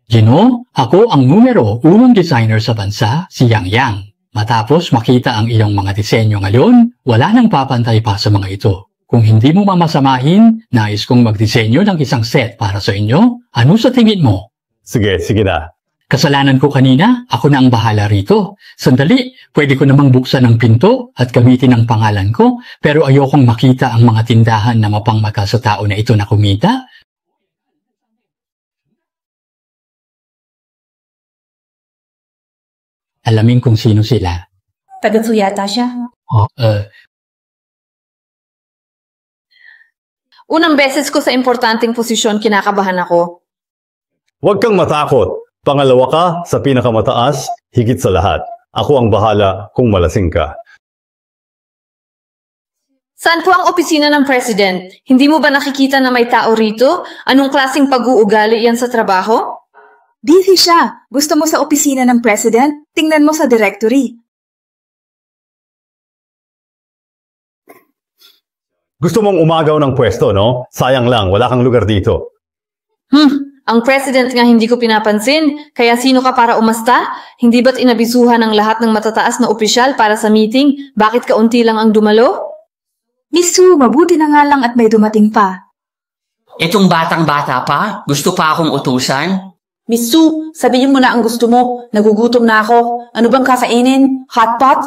Gino, ako ang numero 1 designer sa bansa, si Yang Yang. Matapos makita ang iyong mga disenyo ngayon, wala nang papantay pa sa mga ito. Kung hindi mo mamasamahin, nais kong magdisenyo ng isang set para sa inyo. Ano sa tingin mo? Sige na. Kasalanan ko kanina, ako na ang bahala rito. Sandali, pwede ko namang buksan ang pinto at gamitin ang pangalan ko, pero ayokong makita ang mga tindahan na mapangmata sa tao na ito na kumita. Alamin kung sino sila. Tagatsu yata siya. Unang beses ko sa importanteng posisyon, kinakabahan ako. Huwag kang matakot. Pangalawa ka sa pinakamataas, higit sa lahat. Ako ang bahala kung malasing ka. Saan po ang opisina ng President? Hindi mo ba nakikita na may tao rito? Anong klaseng pag-uugali yan sa trabaho? Busy siya. Gusto mo sa opisina ng President? Tingnan mo sa directory. Gusto mong umagaw ng pwesto, no? Sayang lang, wala kang lugar dito. Ang President nga hindi ko pinapansin, kaya sino ka para umasta? Hindi ba't inabisuhan ng lahat ng matataas na opisyal para sa meeting? Bakit kaunti lang ang dumalo? Miss Sue, mabuti na nga lang at may dumating pa. Itong batang-bata pa? Gusto pa akong utusan? Miss Sue, sabihin mo na ang gusto mo. Nagugutom na ako. Ano bang kakainin? Hot pot?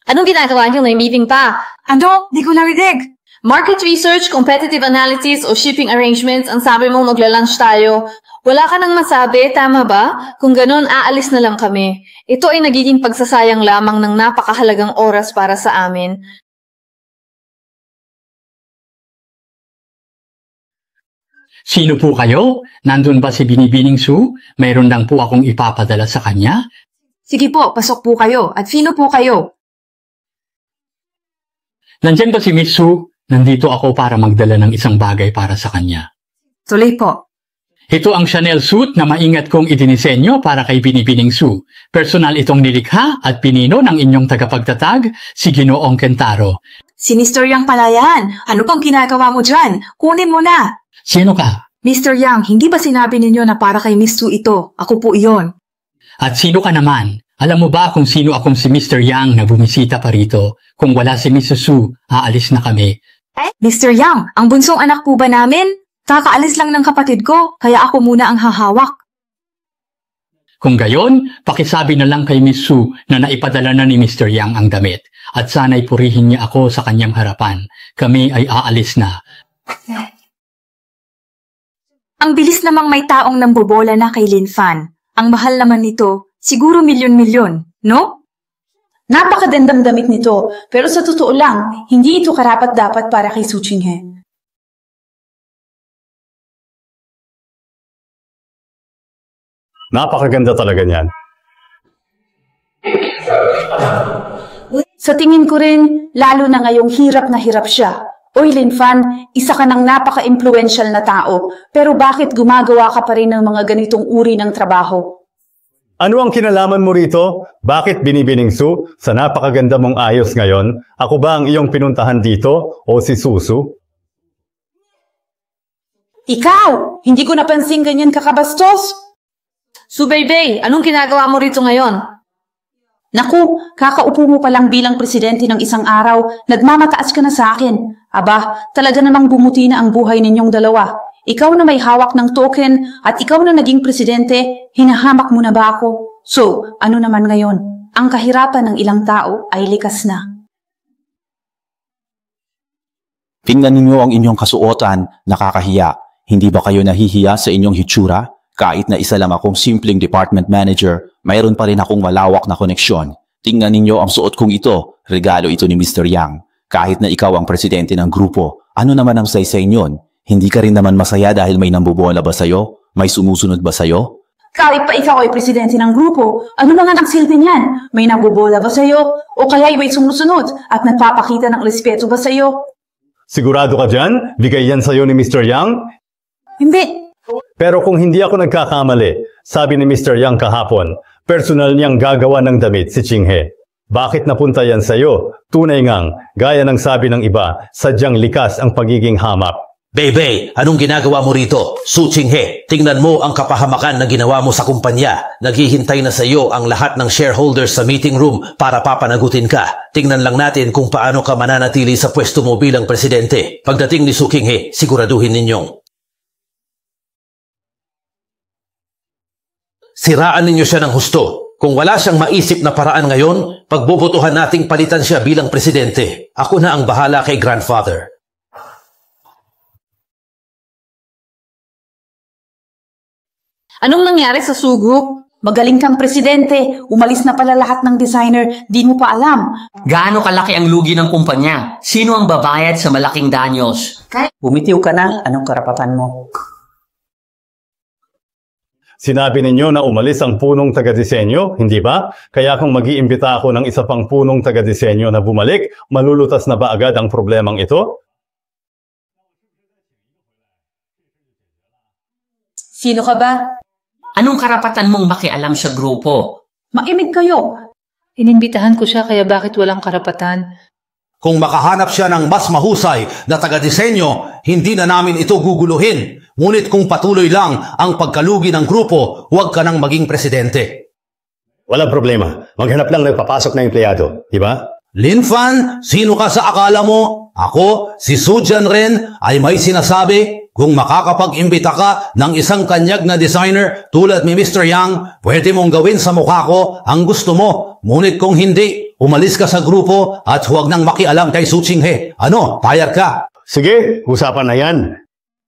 Anong ginagawa niyo? May meeting pa. Ano? Di ko narinig. Market research, competitive analysis, o shipping arrangements, ang sabi mong magla-lunch tayo. Wala ka nang masabi, tama ba? Kung ganun, aalis na lang kami. Ito ay nagiging pagsasayang lamang ng napakahalagang oras para sa amin. Sino po kayo? Nandun ba si Binibining Sue? Mayroon lang po akong ipapadala sa kanya. Sige po, pasok po kayo. At sino po kayo? Nandyan ba si Miss Sue? Nandito ako para magdala ng isang bagay para sa kanya. Tuloy po. Ito ang Chanel suit na maingat kong idinisenyo para kay Binibining Sue. Personal itong nilikha at pinino ng inyong tagapagtatag, si Ginoong Kentaro. Si Mr. Yang pala yan. Ano pang ginagawa mo dyan? Kunin mo na. Sino ka? Mr. Yang, hindi ba sinabi ninyo na para kay Miss Sue ito? Ako po iyon. At sino ka naman? Alam mo ba kung sino akong si Mr. Yang na bumisita pa rito? Kung wala si Mrs. Sue, aalis na kami. Mr. Yang, ang bunsong anak po ba namin? Kakaalis lang ng kapatid ko, kaya ako muna ang hahawak. Kung gayon, pakisabi na lang kay Miss Sue na naipadala na ni Mr. Yang ang damit at sana'y purihin niya ako sa kanyang harapan. Kami ay aalis na. Ang bilis namang may taong nambobola na kay Lin Fan. Ang mahal naman nito, siguro milyon-milyon, no? Napakagandang damit nito, pero sa totoo lang, hindi ito karapat-dapat para kay Su Chinghe. Napakaganda talaga niyan. Sa tingin ko rin, lalo na ngayong hirap na hirap siya. Oy, Lin Fan, isa ka ng napaka-influential na tao, pero bakit gumagawa ka pa rin ng mga ganitong uri ng trabaho? Ano ang kinalaman mo rito? Bakit Binibining Sue? Sa napakaganda mong ayos ngayon, ako ba ang iyong pinuntahan dito o si Susu? Ikaw! Hindi ko napansin ganyan kakabastos! Subaybay, anong ginagawa mo rito ngayon? Naku, kakaupo mo palang bilang presidente ng isang araw, nagmamataas ka na sa akin. Aba, talaga namang bumuti na ang buhay ninyong dalawa. Ikaw na may hawak ng token at ikaw na naging presidente, hinahamak mo na ba ako? So, ano naman ngayon? Ang kahirapan ng ilang tao ay likas na. Tingnan ninyo ang inyong kasuotan, nakakahiya. Hindi ba kayo nahihiya sa inyong hitsura? Kahit na isa lang akong simpleng department manager, mayroon pa rin akong malawak na koneksyon. Tingnan ninyo ang suot kong ito, regalo ito ni Mr. Yang. Kahit na ikaw ang presidente ng grupo, ano naman ang saysay niyon? Hindi ka rin naman masaya dahil may nambubola ba sa'yo? May sumusunod ba sa'yo? Kahit pa ikaw ay presidente ng grupo, ano naman ang silbi niyan? May nambubola ba sa'yo? O kaya'y may sumusunod at nagpapakita ng respeto ba sa'yo? Sigurado ka dyan? Bigay yan sa'yo ni Mr. Yang? Hindi. Pero kung hindi ako nagkakamali, sabi ni Mr. Yang kahapon, personal niyang gagawa ng damit si Chinghe. Bakit napunta yan sa'yo? Tunay ngang, gaya ng sabi ng iba, sadyang likas ang pagiging hamak. Bebe, anong ginagawa mo rito? Su Chinghe, tingnan mo ang kapahamakan na ginawa mo sa kumpanya. Naghihintay na sa iyo ang lahat ng shareholders sa meeting room para papanagutin ka. Tingnan lang natin kung paano ka mananatili sa pwesto mo bilang presidente. Pagdating ni Su Chinghe, siguraduhin ninyong siraan ninyo siya ng husto. Kung wala siyang maisip na paraan ngayon, pagbobotohan nating palitan siya bilang presidente. Ako na ang bahala kay grandfather. Anong nangyari sa Sue Group? Magaling kang presidente. Umalis na pala lahat ng designer. Di mo pa alam. Gaano kalaki ang lugi ng kumpanya? Sino ang babayad sa malaking danyos? Bumitiw ka na. Anong karapatan mo? Sinabi ninyo na umalis ang punong taga-disenyo, hindi ba? Kaya kung mag-iimbita ako ng isa pang punong taga-disenyo na bumalik, malulutas na ba agad ang problemang ito? Sino ka ba? Anong karapatan mong makialam sa grupo? Maimig kayo. Inimbitahan ko siya kaya bakit walang karapatan? Kung makahanap siya ng mas mahusay na taga-disenyo, hindi na namin ito guguluhin. Ngunit kung patuloy lang ang pagkalugi ng grupo, huwag ka nang maging presidente. Walang problema. Maghanap lang ng papasok na empleyado, di ba? Lin Fan, sino ka sa akala mo? Ako, si Su Jianren, ay may sinasabi, kung makakapag-imbita ka ng isang kanyag na designer tulad ni Mr. Yang, pwede mong gawin sa mukha ko ang gusto mo. Ngunit kung hindi, umalis ka sa grupo at huwag nang makialam kay Su Chinghe. Ano, payag ka? Sige, usapan na yan.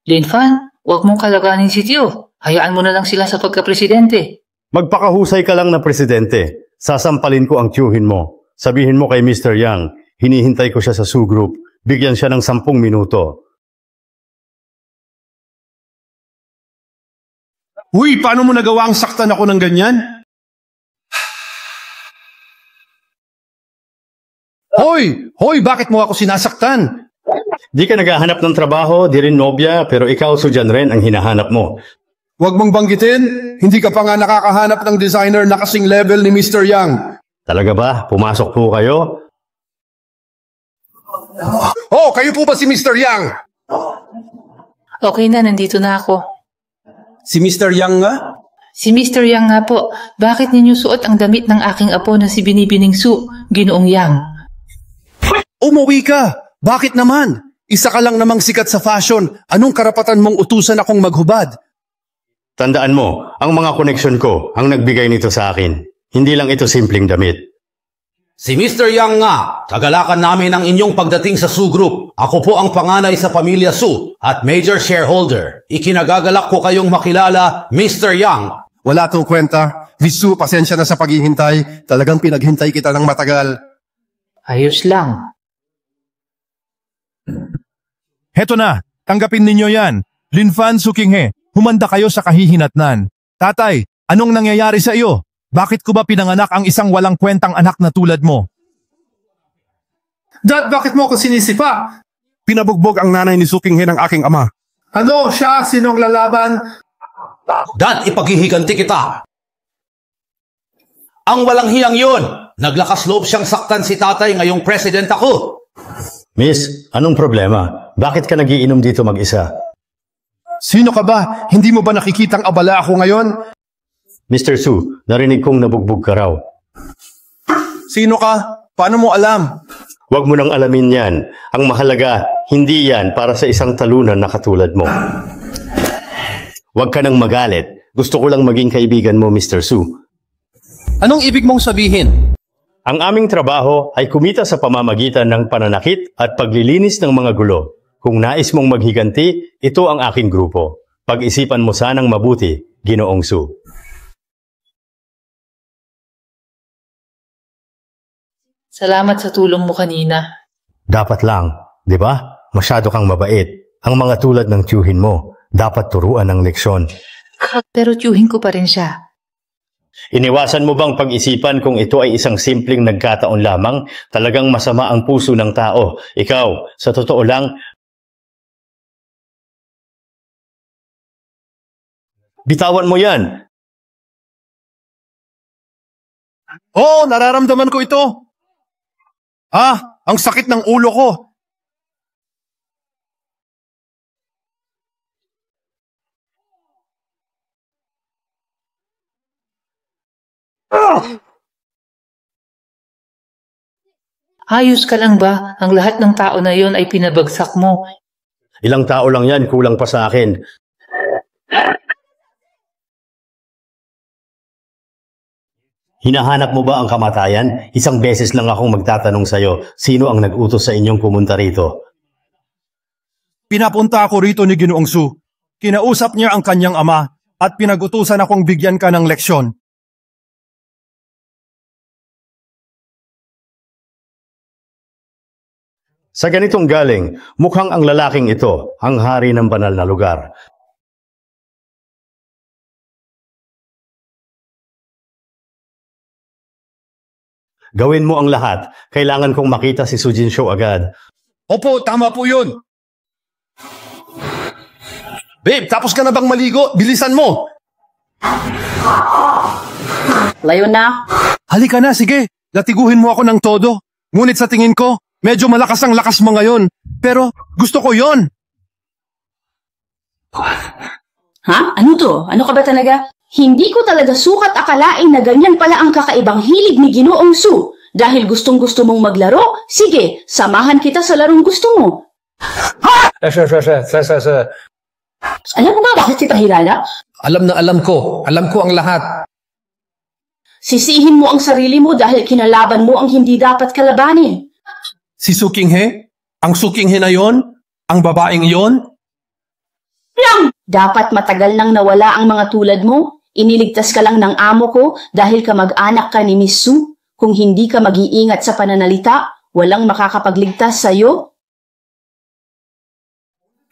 Linfan, huwag mong kalaganin si Tio. Hayaan mo na lang sila sa pagka-presidente. Magpakahusay ka lang na presidente. Sasampalin ko ang tiyuhin mo. Sabihin mo kay Mr. Yang, hinihintay ko siya sa Su Group. Bigyan siya ng 10 minuto. Uy, paano mo nagawa ang saktan ako ng ganyan? Hoy, bakit mo ako sinasaktan? Di ka naghahanap ng trabaho, di rin nobya, pero ikaw, Sujan rin, ang hinahanap mo. Huwag mong banggitin, hindi ka pa nga nakakahanap ng designer na kasing level ni Mr. Yang. Talaga ba? Pumasok po kayo? Oh, kayo po ba si Mr. Yang? Okay na, nandito na ako. Si Mr. Yang nga? Si Mr. Yang nga po. Bakit ninyo suot ang damit ng aking apo na si Binibining Su, Ginoong Yang? Umuwi ka! Bakit naman? Isa ka lang namang sikat sa fashion. Anong karapatan mong utusan akong maghubad? Tandaan mo, ang mga koneksyon ko ang nagbigay nito sa akin. Hindi lang ito simpleng damit. Si Mr. Yang nga, kagalakan namin ang inyong pagdating sa Su Group. Ako po ang panganay sa pamilya Su at major shareholder. Ikinagagalak ko kayong makilala, Mr. Yang. Wala tong kwenta. Miss Su, pasensya na sa paghihintay. Talagang pinaghintay kita ng matagal. Ayos lang. Heto na, tanggapin ninyo yan. Linfan Sukinghe, humanda kayo sa kahihinatnan. Tatay, anong nangyayari sa iyo? Bakit ko ba pinanganak ang isang walang kwentang anak na tulad mo? Dad, bakit mo ako sinisipa? Pinabugbog ang nanay ni Sukinghe ng aking ama. Ano siya? Sinong lalaban? Dad, ipaghihiganti kita. Ang walang hiyang yun. Naglakas loob siyang saktan si tatay ngayong president ako. Miss, anong problema? Bakit ka nagiinom dito mag-isa? Sino ka ba? Hindi mo ba nakikitang abala ako ngayon? Mr. Su, narinig kong nabugbog ka raw. Sino ka? Paano mo alam? Huwag mo nang alamin yan. Ang mahalaga, hindi yan para sa isang talunan na katulad mo. Huwag ka nang magalit. Gusto ko lang maging kaibigan mo, Mr. Su. Anong ibig mong sabihin? Ang aming trabaho ay kumita sa pamamagitan ng pananakit at paglilinis ng mga gulo. Kung nais mong maghiganti, ito ang aking grupo. Pag-isipan mo sanang mabuti, Ginoong Su. Salamat sa tulong mo kanina. Dapat lang, di ba? Masyado kang mabait. Ang mga tulad ng tiyuhin mo, dapat turuan ng leksyon. Pero tiyuhin ko pa rin siya. Iniwasan mo bang pag-isipan kung ito ay isang simpleng nagkataon lamang? Talagang masama ang puso ng tao. Ikaw, sa totoo lang, bitawan mo yan. Oo, nararamdaman ko ito. Ang sakit ng ulo ko. Ayos ka lang ba? Ang lahat ng tao na yon ay pinabagsak mo. Ilang tao lang yan, kulang pa sa akin. Hinahanap mo ba ang kamatayan? Isang beses lang akong magtatanong sa'yo, sino ang nag-utos sa inyong pumunta rito? Pinapunta ako rito ni Ginoong Su. Kinausap niya ang kanyang ama at pinag-utusan akong bigyan ka ng leksyon. Sa ganitong galing, mukhang ang lalaking ito ang hari ng banal na lugar. Gawin mo ang lahat. Kailangan kong makita si Su Jinsho agad. Opo, tama po yun. Babe, tapos ka na bang maligo? Bilisan mo! Layo na. Halika na, sige. Latiguhin mo ako ng todo. Ngunit sa tingin ko, medyo malakas ang lakas mo ngayon. Pero gusto ko yon. Ha? Ano to? Ano ka ba talaga? Hindi ko talaga sukat akalain na ganyan pala ang kakaibang hilig ni Ginoong Su. Dahil gustong-gusto mong maglaro, sige, samahan kita sa larong gusto mo. Ha? Alam mo ba bakit kita hilala? Alam na alam ko. Alam ko ang lahat. Sisihin mo ang sarili mo dahil kinalaban mo ang hindi dapat kalabanin. Si Sukinghe? Ang Sukinghe na yon? Ang babaeng iyon? Dapat matagal nang nawala ang mga tulad mo. Iniligtas ka lang ng amo ko dahil kamag-anak ka ni Miss Sue. Kung hindi ka mag-iingat sa pananalita, walang makakapagligtas sa'yo.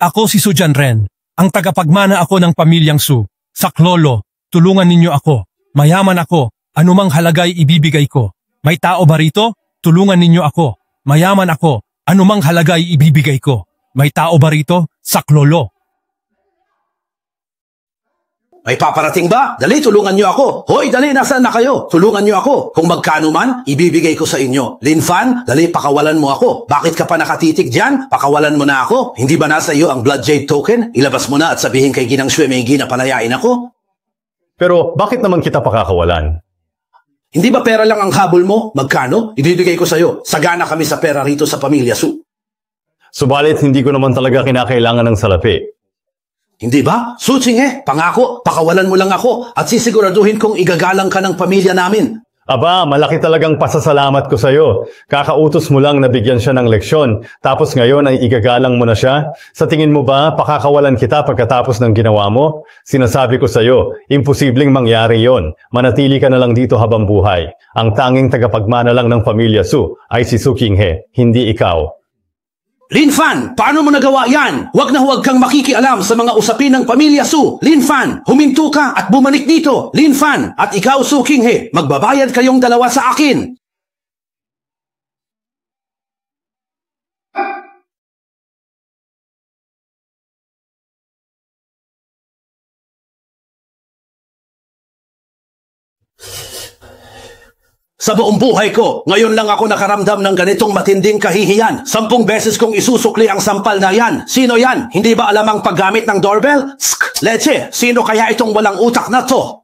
Ako si Su Janren, ang tagapagmana ako ng pamilyang Su. Saklolo, tulungan ninyo ako. Mayaman ako, anumang halaga'y ibibigay ko. May tao ba rito? Tulungan ninyo ako. Mayaman ako, anumang halaga'y ibibigay ko. May tao ba rito? Saklolo. May paparating ba? Dali, tulungan niyo ako. Hoy, dali, nasaan na kayo? Tulungan niyo ako. Kung magkano man, ibibigay ko sa inyo. Linfan, dali, pakawalan mo ako. Bakit ka pa nakatitig dyan? Pakawalan mo na ako. Hindi ba nasa iyo ang Blood Jade Token? Ilabas mo na at sabihin kay Ginang Sue Meigi na palayain ako. Pero bakit naman kita pakakawalan? Hindi ba pera lang ang habol mo? Magkano? Ibibigay ko sa iyo. Sagana kami sa pera rito sa Pamilya Su. Subalit hindi ko naman talaga kinakailangan ng salapi. Hindi ba? Suching pangako, pakawalan mo lang ako at sisiguraduhin kong igagalang ka ng pamilya namin. Aba, malaki talagang pasasalamat ko sa'yo. Kakautos mo lang na bigyan siya ng leksyon, tapos ngayon ay igagalang mo na siya? Sa tingin mo ba, pakakawalan kita pagkatapos ng ginawa mo? Sinasabi ko sa'yo, imposibleng mangyari yon. Manatili ka na lang dito habang buhay. Ang tanging tagapagmana lang ng pamilya Su ay si Su Qinghe, hindi ikaw. Linfan, paano mo nagawa yan? Huwag na huwag kang makikialam sa mga usapin ng Pamilya Su. Linfan, huminto ka at bumalik dito. Linfan, at ikaw Su Qinghe, magbabayad kayong dalawa sa akin. Sa buong buhay ko, ngayon lang ako nakaramdam ng ganitong matinding kahihiyan. 10 beses kong isusukli ang sampal na yan. Sino yan? Hindi ba alam ang paggamit ng doorbell? Leche, sino kaya itong walang utak na to?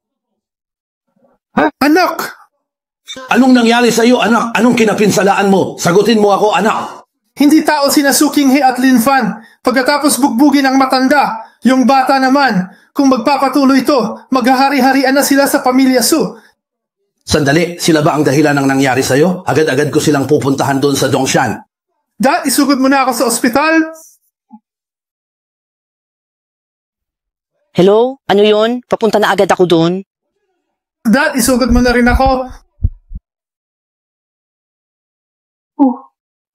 Anak! Anong nangyari sa iyo, anak? Anong kinapinsalaan mo? Sagutin mo ako, anak. Hindi tao sina Su Qinghe at Linfan. Pagkatapos bugbugin ang matanda, yung bata naman, kung magpapatuloy ito, maghahari-harian na sila sa Pamilya Su. Sandali, sila ba ang dahilan ng nangyari sa'yo? Agad-agad ko silang pupuntahan doon sa Dongshan. Dad, isugod mo na ako sa ospital? Hello? Ano yon? Papunta na agad ako doon. Dad, isugod mo na rin ako.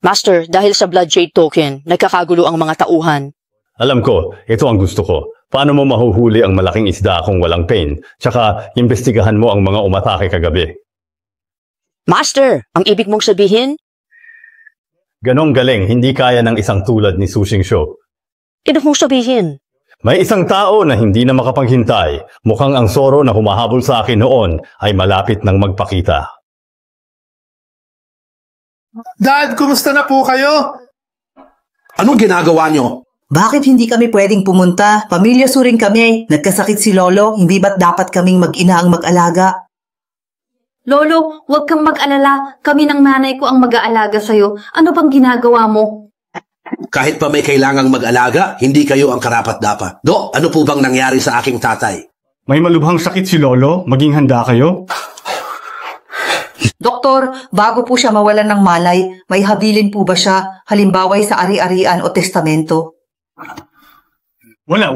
Master, dahil sa Blood Jade Token, nagkakagulo ang mga tauhan. Alam ko, ito ang gusto ko. Paano mo mahuhuli ang malaking isda kung walang pain? Tsaka, imbestigahan mo ang mga umatake kagabi. Master, ang ibig mong sabihin? Ganong galing, hindi kaya ng isang tulad ni Su Xingshu. Ibig mong sabihin? May isang tao na hindi na makapaghintay. Mukhang ang Zoro na humahabol sa akin noon ay malapit ng magpakita. Dad, kumusta na po kayo? Anong ginagawa nyo? Bakit hindi kami pwedeng pumunta? Pamilya Su rin kami. Nagkasakit si Lolo, hindi ba't dapat kaming mag-ina ang mag-alaga? Lolo, huwag kang mag-alala. Kami ng nanay ko ang mag-aalaga sa'yo. Ano bang ginagawa mo? Kahit pa may kailangang mag-alaga, hindi kayo ang karapat-dapat. Dok, ano po bang nangyari sa aking tatay? May malubhang sakit si Lolo? Maging handa kayo? Doktor, bago po siya mawalan ng malay, may habilin po ba siya? Halimbawa sa ari-arian o testamento? Wala.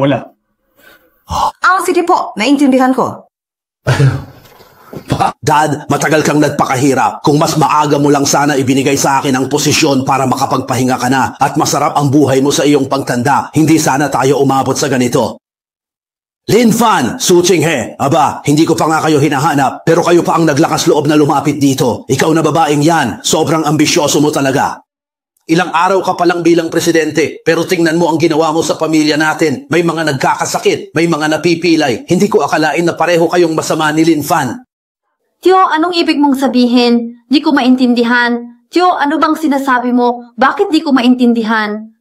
Sige po, naintindihan ko. Dad, matagal kang nagpakahirap. Kung mas maaga mo lang sana ibinigay sa akin ang posisyon para makapagpahinga ka na at masarap ang buhay mo sa iyong pagtanda, hindi sana tayo umabot sa ganito. Linfan, Su Qinghe, aba, hindi ko pa nga kayo hinahanap, pero kayo pa ang naglakas loob na lumapit dito. Ikaw na babaeng yan, sobrang ambisyoso mo talaga. Ilang araw ka pa lang bilang presidente, pero tingnan mo ang ginawa mo sa pamilya natin. May mga nagkakasakit, may mga napipilay. Hindi ko akalain na pareho kayong masama ni Linfan. Tio, anong ibig mong sabihin? Di ko maintindihan. Tio, ano bang sinasabi mo? Bakit di ko maintindihan?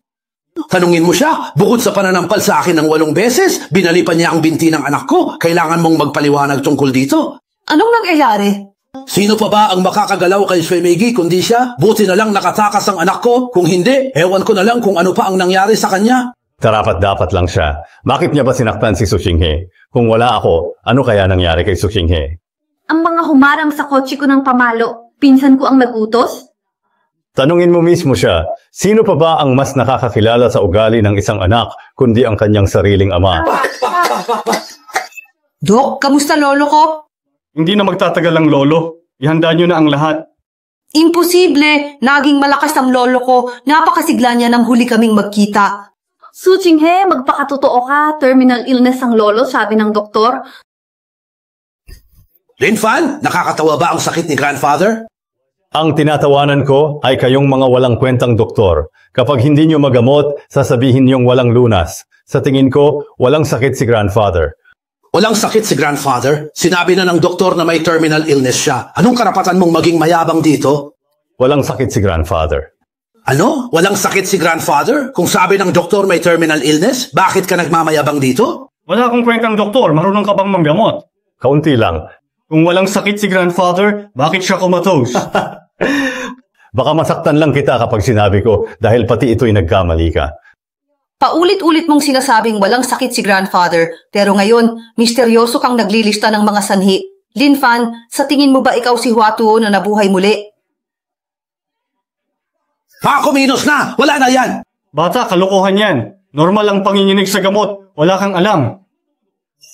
Tanungin mo siya, bukod sa pananampal sa akin ng 8 beses, binalipan niya ang binti ng anak ko. Kailangan mong magpaliwanag tungkol dito. Anong nangyayari? Sino pa ba ang makakagalaw kay Sue Meigi kundi siya? Buti na lang nakatakas ang anak ko. Kung hindi, ewan ko na lang kung ano pa ang nangyari sa kanya. Dapat lang siya. Bakit niya ba sinaktan si Su Qinghe? Kung wala ako, ano kaya nangyari kay Su Qinghe? Ang mga humarang sa kotse ko ng pamalo, pinsan ko ang nagutos? Tanungin mo mismo siya, sino pa ba ang mas nakakakilala sa ugali ng isang anak kundi ang kanyang sariling ama? Dok, kamusta lolo ko? Hindi na magtatagal ang lolo. Ihanda niyo na ang lahat. Imposible! Naging malakas ang lolo ko. Napakasigla niya nang huli kaming magkita. Su Chinghe, magpakatotoo ka. Terminal illness ang lolo, sabi ng doktor. Linfan, nakakatawa ba ang sakit ni grandfather? Ang tinatawanan ko ay kayong mga walang kwentang doktor. Kapag hindi nyo magamot, sasabihin niyong walang lunas. Sa tingin ko, walang sakit si grandfather. Walang sakit si grandfather? Sinabi na ng doktor na may terminal illness siya. Anong karapatan mong maging mayabang dito? Walang sakit si grandfather. Ano? Walang sakit si grandfather? Kung sabi ng doktor may terminal illness, bakit ka nagmamayabang dito? Wala akong kwentang doktor. Marunong ka bang manggamot? Kaunti lang. Kung walang sakit si grandfather, bakit siya comatose? Baka masaktan lang kita kapag sinabi ko dahil pati ito'y nagkamali ka. Paulit-ulit mong sinasabing walang sakit si grandfather, pero ngayon, misteryoso kang naglilista ng mga sanhi. Linfan, sa tingin mo ba ikaw si Huatuo na nabuhay muli? Kuminos na! Wala na yan! Bata, kalokohan yan. Normal ang panginginig sa gamot. Wala kang alam.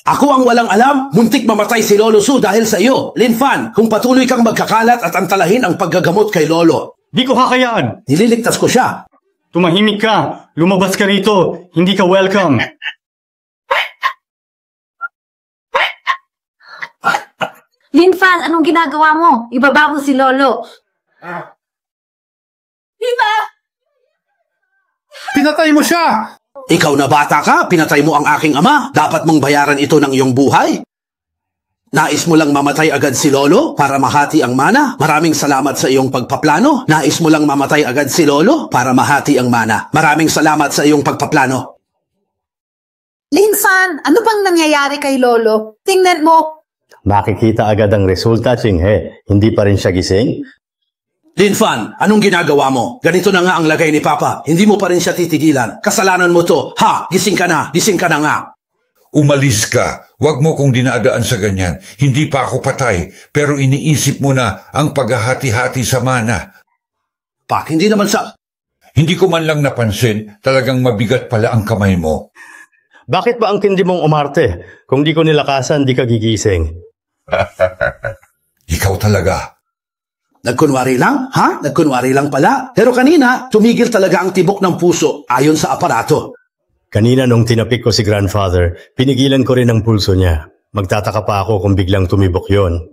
Ako ang walang alam, muntik mamatay si Lolo Su dahil sa iyo. Linfan, kung patuloy kang magkakalat at antalahin ang paggagamot kay Lolo. Di ko kakayaan. Nililigtas ko siya. Tumahimik ka. Lumabas ka rito. Hindi ka welcome. Linfan, anong ginagawa mo? Ibaba mo si Lolo. Iba! Pinatay mo siya! Ikaw na bata ka, pinatay mo ang aking ama. Dapat mong bayaran ito ng iyong buhay. Nais mo lang mamatay agad si Lolo para mahati ang mana? Maraming salamat sa iyong pagpaplano. Nais mo lang mamatay agad si Lolo para mahati ang mana? Maraming salamat sa iyong pagpaplano. Linfan, ano bang nangyayari kay Lolo? Tingnan mo. Makikita agad ang resulta, Chinghe. Hindi pa rin siya gising? Linfan, anong ginagawa mo? Ganito na nga ang lagay ni Papa. Hindi mo pa rin siya titigilan. Kasalanan mo to. Ha, gising ka na nga nga. Umalis ka. Huwag mo kong dinadaan sa ganyan. Hindi pa ako patay, pero iniisip mo na ang paghahati-hati sa mana. Pak, hindi naman sa... Hindi ko man lang napansin, talagang mabigat pala ang kamay mo. Bakit ba ang tindi mong umarte? Kung di ko nilakasan, di ka gigising. Ikaw talaga. Nagkunwari lang? Ha? Nagkunwari lang pala. Pero kanina, tumigil talaga ang tibok ng puso ayon sa aparato. Kanina nung tinapik ko si grandfather, pinigilan ko rin ang pulso niya. Magtataka pa ako kung biglang tumibok yon.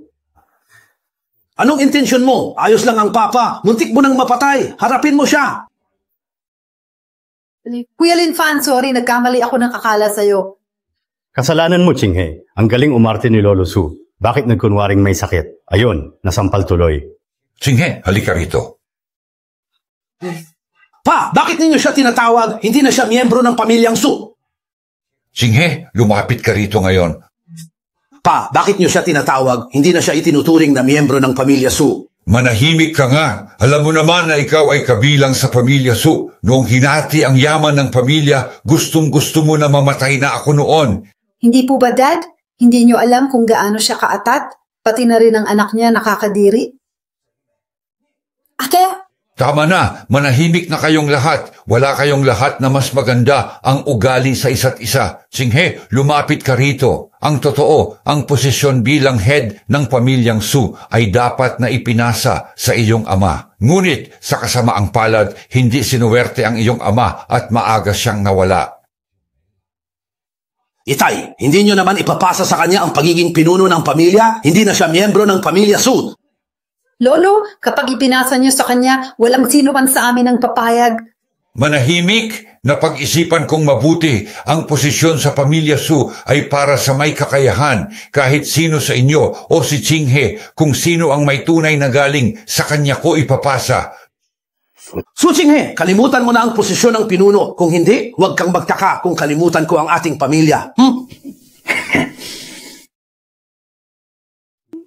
Anong intensyon mo? Ayos lang ang Papa. Muntik mo nang mapatay. Harapin mo siya. Kuya Linfan, sorry, nagkamali ako ng akala sa'yo. Kasalanan mo, Chinghe. Ang galing umarte ni Lolo Su. Bakit nagkunwaring may sakit? Ayun, nasampal tuloy. Chinghe, halika rito. Pa, bakit ninyo siya tinatawag? Hindi na siya miyembro ng pamilyang Su. Chinghe, lumapit ka rito ngayon. Pa, bakit niyo siya tinatawag? Hindi na siya itinuturing na miyembro ng pamilya Su. Manahimik ka nga. Alam mo naman na ikaw ay kabilang sa pamilya Su. Noong hinati ang yaman ng pamilya, gustong-gusto mo na mamatay na ako noon. Hindi po ba, Dad? Hindi niyo alam kung gaano siya kaatat? Pati na rin ang anak niya nakakadiri? Ate? Tama na, manahimik na kayong lahat. Wala kayong lahat na mas maganda ang ugali sa isa't isa. Chinghe, lumapit ka rito. Ang totoo, ang posisyon bilang head ng pamilyang Su ay dapat na ipinasa sa iyong ama. Ngunit sa kasamaang palad, hindi sinuwerte ang iyong ama at maaga siyang nawala. Itay, hindi nyo naman ipapasa sa kanya ang pagiging pinuno ng pamilya? Hindi na siya miyembro ng pamilya Su. Lolo, kapag ipinasa niyo sa kanya, walang sino man sa amin ang papayag. Manahimik na pag-isipan kong mabuti. Ang posisyon sa pamilya Su ay para sa may kakayahan. Kahit sino sa inyo o si Chinghe, kung sino ang may tunay na galing, sa kanya ko ipapasa. Su Chinghe, kalimutan mo na ang posisyon ng pinuno. Kung hindi, huwag kang magtaka kung kalimutan ko ang ating pamilya.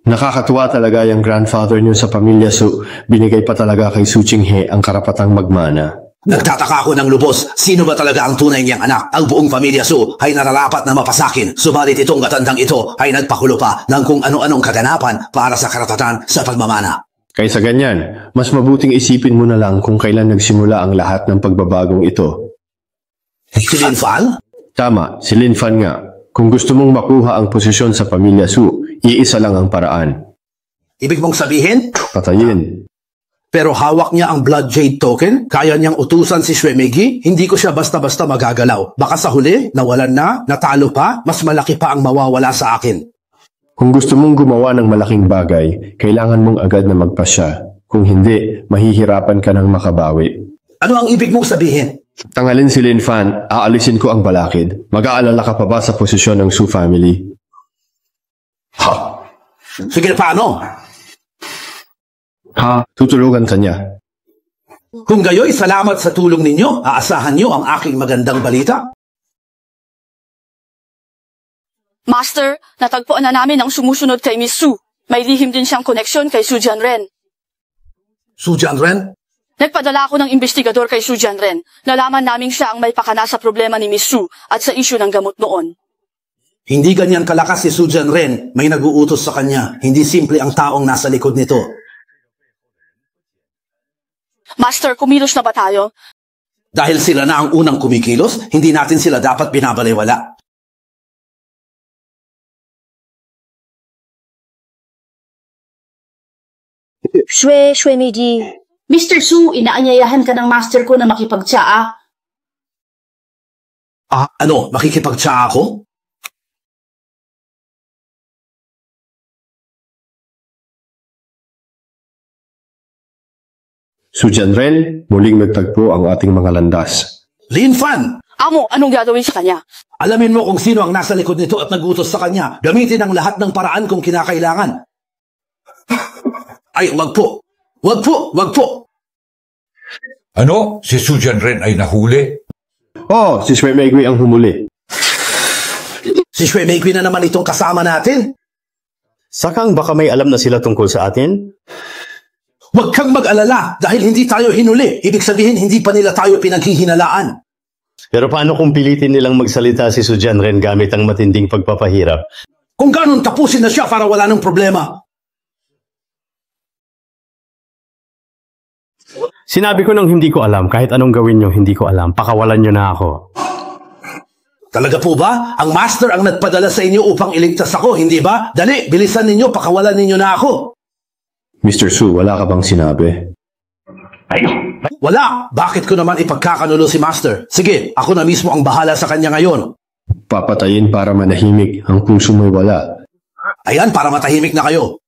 Nakakatuwa talaga yung grandfather niyo sa pamilya Su. Binigay pa talaga kay Su Chinghe ang karapatang magmana. Nagtataka ako ng lubos. Sino ba talaga ang tunay niyang anak? Ang buong pamilya Su ay nararapat na mapasakin. Subalit itong katandang ito ay nagpakulo pa ng kung ano-anong kaganapan para sa karapatan sa pagmamana. Kaysa ganyan, mas mabuting isipin mo na lang kung kailan nagsimula ang lahat ng pagbabagong ito. Si Linfan? Tama, si Linfan nga. Kung gusto mong makuha ang posisyon sa pamilya Su, iisa lang ang paraan. Ibig mong sabihin? Patayin. Pero hawak niya ang Blood Jade Token? Kaya niyang utusan si Shwemegi? Hindi ko siya basta-basta magagalaw. Baka sa huli, nawalan na, natalo pa, mas malaki pa ang mawawala sa akin. Kung gusto mong gumawa ng malaking bagay, kailangan mong agad na magpasya. Kung hindi, mahihirapan ka ng makabawi. Ano ang ibig mong sabihin? Tanghalin si Linfan, aalisin ko ang balakid. Mag-aalala ka pa ba sa posisyon ng Su family? Ha? Sige, paano? Ha? Tutulungan ka niya. Kung gayoy, salamat sa tulong ninyo. Aasahan niyo ang aking magandang balita. Master, natagpuan na namin ang sumusunod kay Miss Su. May lihim din siyang koneksyon kay Su Jianren. Su Jianren? Nagpadala ako ng investigador kay Su Jianren. Nalaman namin siya ang may pakana sa problema ni Miss Su at sa isyu ng gamot noon. Hindi ganyan kalakas si Su Jianren. May nag-uutos sa kanya. Hindi simple ang taong nasa likod nito. Master, kumilos na ba tayo? Dahil sila na ang unang kumikilos, hindi natin sila dapat binabalewala. Shwemegi. Mr. Su, inaanyayahan ka ng master ko na makipagtsaa. Ano? Makikipagtsaa ako? Su Jianren, muling nagtagpo ang ating mga landas. Linfan! Amo, anong gagawin sa kanya? Alamin mo kung sino ang nasa likod nito at nag-utos sa kanya. Gamitin ang lahat ng paraan kung kinakailangan. Ay, wag po! Wag po! Wag po! Ano? Si Su Jianren ay nahuli? Oh, si Shwemegi ang humuli. Si Shwemegi na naman itong kasama natin. Sakang baka may alam na sila tungkol sa atin? Huwag kang mag-alala dahil hindi tayo hinuli. Ibig sabihin, hindi pa nila tayo pinaghihinalaan. Pero paano kung pilitin nilang magsalita si Su Jianren gamit ang matinding pagpapahirap? Kung ganun, tapusin na siya para wala ng problema. Sinabi ko nang hindi ko alam. Kahit anong gawin nyo, hindi ko alam. Pakawalan nyo na ako. Talaga po ba? Ang master ang nagpadala sa inyo upang iligtas ako, hindi ba? Dali, bilisan ninyo, pakawalan ninyo na ako. Mr. Su, wala ka bang sinabi? Wala! Bakit ko naman ipagkakanulo si Master? Sige, ako na mismo ang bahala sa kanya ngayon. Papatayin para manahimik. Ang puso mo'y wala. Ayan, para matahimik na kayo.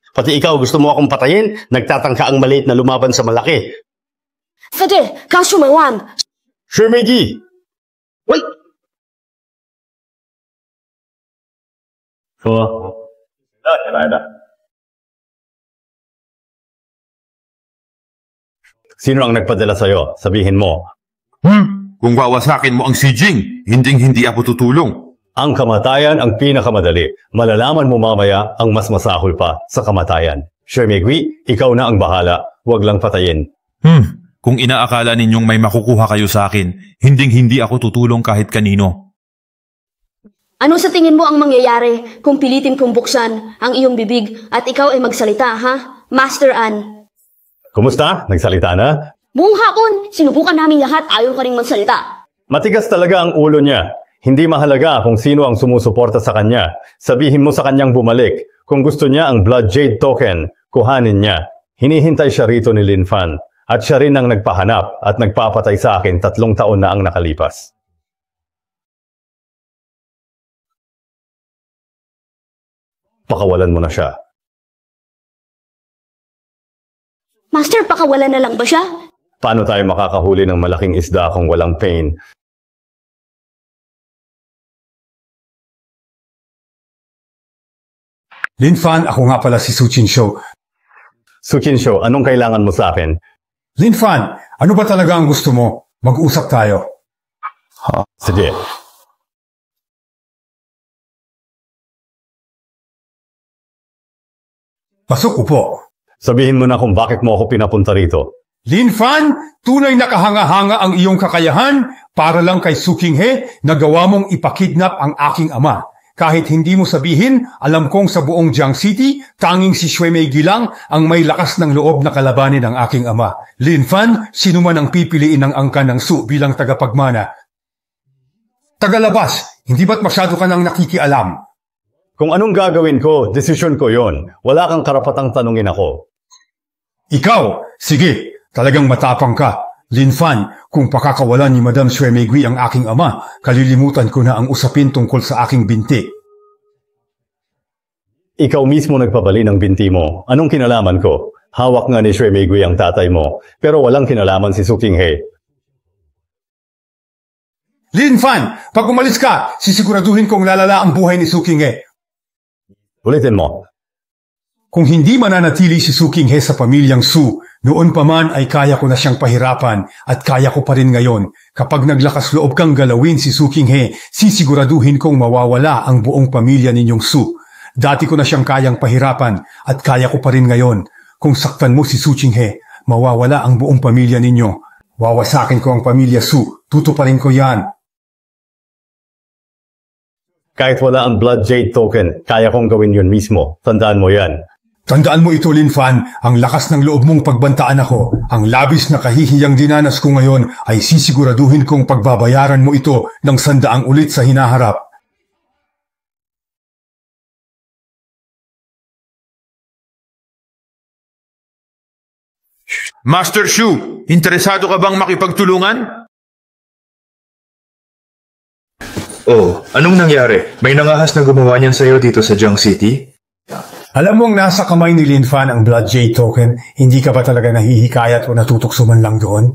Pati ikaw, gusto mo akong patayin? Nagtatangka ang maliit na lumaban sa malaki. Fede, kaso may wan. Shwemegi! Wait! Sino ang nagpadala sa'yo? Sabihin mo. Kung wawasakin mo ang si Jing, hindi ako tutulong. Ang kamatayan ang pinakamadali. Malalaman mo mamaya ang mas masahol pa sa kamatayan. Shwemegi, ikaw na ang bahala. Huwag lang patayin. Kung inaakala ninyong may makukuha kayo sa akin, hindi ako tutulong kahit kanino. Ano sa tingin mo ang mangyayari kung pilitin kong buksan ang iyong bibig at ikaw ay magsalita, ha? Master An. Kumusta? Nagsalita na? Buong hapon, sinubukan namin lahat, ayaw ka ring magsalita. Matigas talaga ang ulo niya. Hindi mahalaga kung sino ang sumusuporta sa kanya. Sabihin mo sa kanyang bumalik. Kung gusto niya ang Blood Jade Token, kuhanin niya. Hinihintay siya rito ni Linfan. At siya rin ang nagpahanap at nagpapatay sa akin 3 taon na ang nakalipas. Pakawalan mo na siya. Master, pakawalan na lang ba siya? Paano tayo makakahuli ng malaking isda kung walang pain? Linfan, ako nga pala si Su Qinsho. Su Qinsho, anong kailangan mo sa akin? Linfan, ano ba talaga ang gusto mo? Mag-usap tayo. Sige. Pasok, upo. Sabihin mo na kung bakit mo ako pinapunta rito. Linfan, tunay na kahanga-hanga ang iyong kakayahan para lang kay Su Qinghe na gawa mong ipakidnap ang aking ama. Kahit hindi mo sabihin, alam kong sa buong Jiang City, tanging si Xue Meigi lang ang may lakas ng loob na kalabanin ang aking ama. Lin Fan, sino man ang pipiliin ng angkan ng Su bilang tagapagmana? Tagalabas, hindi ba't masyado ka nang nakikialam? Kung anong gagawin ko, desisyon ko yon. Wala kang karapatang tanungin ako. Ikaw, sige, talagang matapang ka. Lin Fan, kung pakakawalan ni Madam Xue Meigui ang aking ama, kalilimutan ko na ang usapin tungkol sa aking binti. Ikaw mismo nagpabali ng binti mo. Anong kinalaman ko? Hawak nga ni Xue Meigui ang tatay mo, pero walang kinalaman si Su Qinghe. Lin Fan, pag umalis ka, sisiguraduhin kong lalala ang buhay ni Su Qinghe. Ulitin mo. Kung hindi mananatili si Su Qinghe sa pamilyang Su, noon pa man ay kaya ko na siyang pahirapan at kaya ko pa rin ngayon. Kapag naglakas loob kang galawin si Su Qinghe, sisiguraduhin kong mawawala ang buong pamilya ninyong Su. Dati ko na siyang kayang pahirapan at kaya ko pa rin ngayon. Kung saktan mo si Su Qinghe, mawawala ang buong pamilya ninyo. Wawasakin ko ang pamilya Su, tutuparin ko yan. Kahit wala ang Blood Jade Token, kaya kong gawin yun mismo. Tandaan mo yan. Tandaan mo ito, Lin Fan, ang lakas ng loob mong pagbantaan ako. Ang labis na kahihiyang dinanas ko ngayon ay sisiguraduhin kong pagbabayaran mo ito ng 100 ulit sa hinaharap. Master Shu, interesado ka bang makipagtulungan? Oh, anong nangyari? May nangahas na gumawa niyan sa'yo dito sa Jiang City? Alam mong nasa kamay ni Lin Fan ang Blood Jade Token, hindi ka ba talaga nahihikayat o natutukso man lang doon?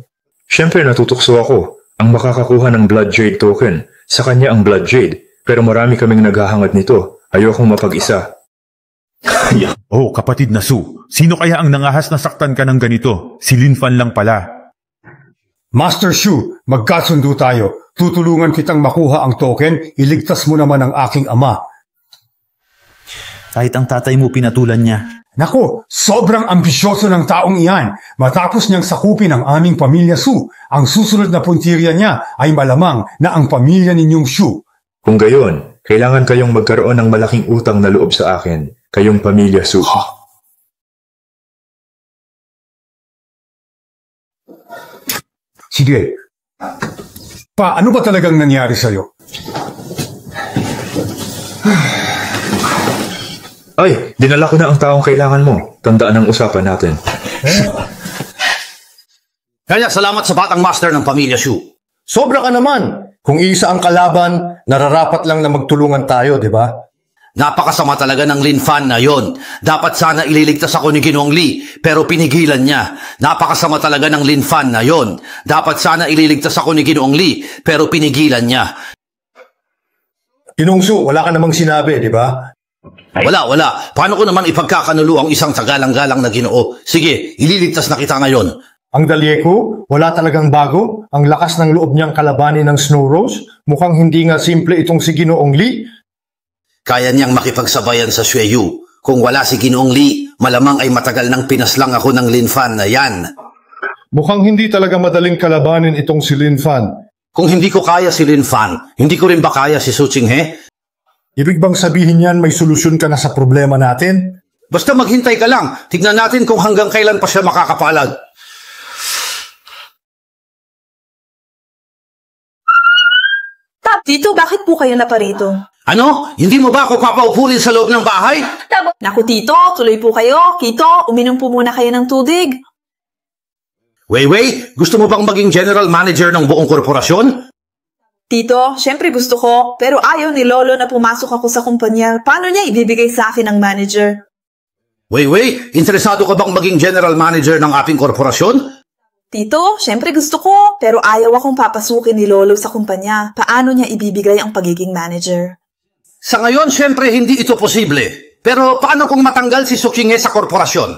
Siyempre natutukso ako. Ang makakakuha ng Blood Jade Token, sa kanya ang Blood Jade. Pero marami kaming naghahangad nito. Ayokong mapag-isa. Oh, kapatid na Su, sino kaya ang nangahas na saktan ka ng ganito? Si Lin Fan lang pala. Master Shu, magkasundo tayo. Tutulungan kitang makuha ang token, iligtas mo naman ang aking ama. Kahit ang tatay mo pinatulan niya. Nako, sobrang ambisyoso ng taong iyan. Matapos niyang sakupin ang aming pamilya Su, ang susunod na puntirya niya ay malamang na ang pamilya ninyong Shu. Kung gayon, kailangan kayong magkaroon ng malaking utang na loob sa akin, kayong pamilya Su. Sige. Ano ba talagang nangyari sa'yo? Ay, dinala ko na ang taong kailangan mo. Tandaan ang usapan natin. Kaya salamat sa batang master ng pamilya Shu. Sobra ka naman. Kung isa ang kalaban, nararapat lang na magtulungan tayo, di ba? Napakasama talaga ng Lin Fan na yon. Dapat sana ililigtas ako ni Ginoong Li, pero pinigilan niya. Napakasama talaga ng Lin Fan na yon. Dapat sana ililigtas ako ni Ginoong Li, pero pinigilan niya. Ginoong Su, wala ka namang sinabi, di ba? Wala. Paano ko naman ipagkakanulo ang isang tagalang-galang na Ginoo? Sige, ililigtas na kita ngayon. Ang Dalieku, wala talagang bago. Ang lakas ng loob niyang kalabanin ng Snow Rose. Mukhang hindi nga simple itong si Ginoong Li. Kaya niyang makipagsabayan sa Xue Yu. Kung wala si Ginoong Li, malamang ay matagal nang pinaslang ako ng Lin Fan na yan. Mukhang hindi talaga madaling kalabanin itong si Lin Fan. Kung hindi ko kaya si Lin Fan, hindi ko rin ba kaya si Su Qinghe? Ibig bang sabihin yan may solusyon ka na sa problema natin? Basta maghintay ka lang. Tignan natin kung hanggang kailan pa siya makakapalad. Tito, bakit po kayo naparito? Ano? Hindi mo ba ako papaupulin sa loob ng bahay? Naku, Tito, tuloy po kayo. Kito, uminom po muna kayo ng tubig. Wei, gusto mo bang maging general manager ng buong korporasyon? Tito, syempre gusto ko, pero ayaw ni Lolo na pumasok ako sa kumpanya. Paano niya ibibigay sa akin ang manager? Wei, interesado ka bang maging general manager ng ating korporasyon? Tito, syempre gusto ko, pero ayaw akong papasukin ni Lolo sa kumpanya. Paano niya ibibigay ang pagiging manager? Sa ngayon, syempre hindi ito posible. Pero paano kung matanggal si Su Qinghe sa korporasyon?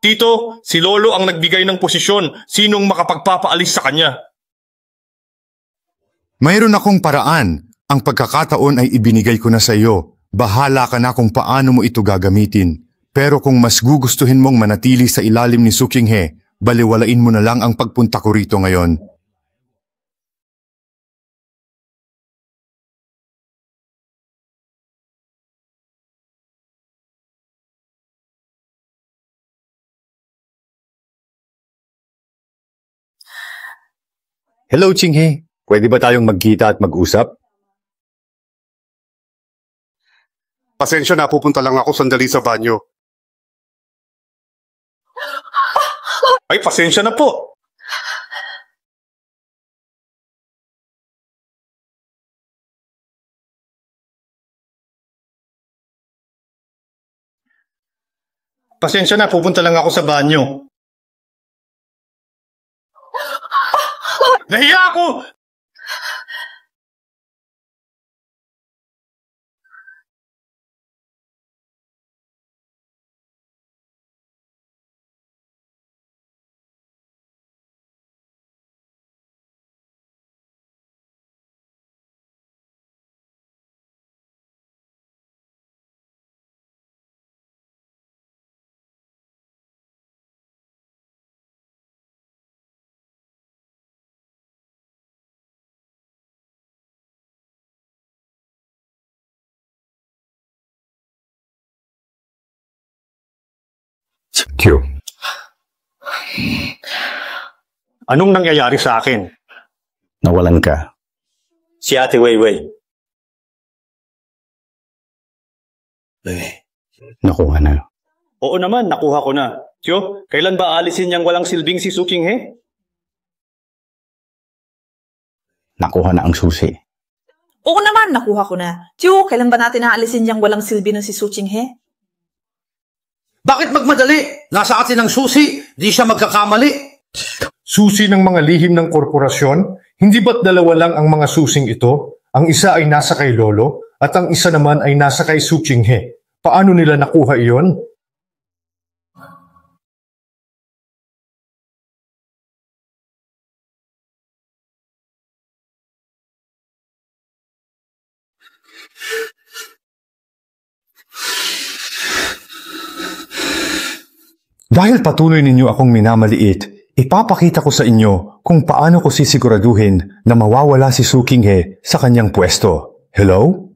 Tito, si Lolo ang nagbigay ng posisyon. Sinong makapagpapaalis sa kanya? Mayroon akong paraan. Ang pagkakataon ay ibinigay ko na sa iyo. Bahala ka na kung paano mo ito gagamitin. Pero kung mas gugustuhin mong manatili sa ilalim ni Su Qinghe, baliwalain mo na lang ang pagpunta ko rito ngayon. Hello, Chinghe. Pwede ba tayong magkita at mag-usap? Pasensya na, pupunta lang ako sandali sa banyo. Ay, pasensya na po. Pasensya na, pupunta lang ako sa banyo. Nahiya ako! Q. Anong nangyayari sa akin? Nawalan ka. Si Ate Weiwei. Nakuha na. Oo naman, nakuha ko na. Q, kailan ba aalisin niyang walang silbing si Su Qinghe? Nakuha na ang susi. Oo naman, nakuha ko na. Tiyo, kailan ba natin aalisin niyang walang silbi ng si Su Qinghe? Bakit magmadali? Nasa atin ang susi, di siya magkakamali. Susi ng mga lihim ng korporasyon? Hindi ba't dalawa lang ang mga susing ito? Ang isa ay nasa kay Lolo at ang isa naman ay nasa kay Su Qinghe. Paano nila nakuha iyon? Dahil patuloy ninyo akong minamaliit, ipapakita ko sa inyo kung paano ko sisiguraduhin na mawawala si Su Qinghe sa kanyang pwesto. Hello?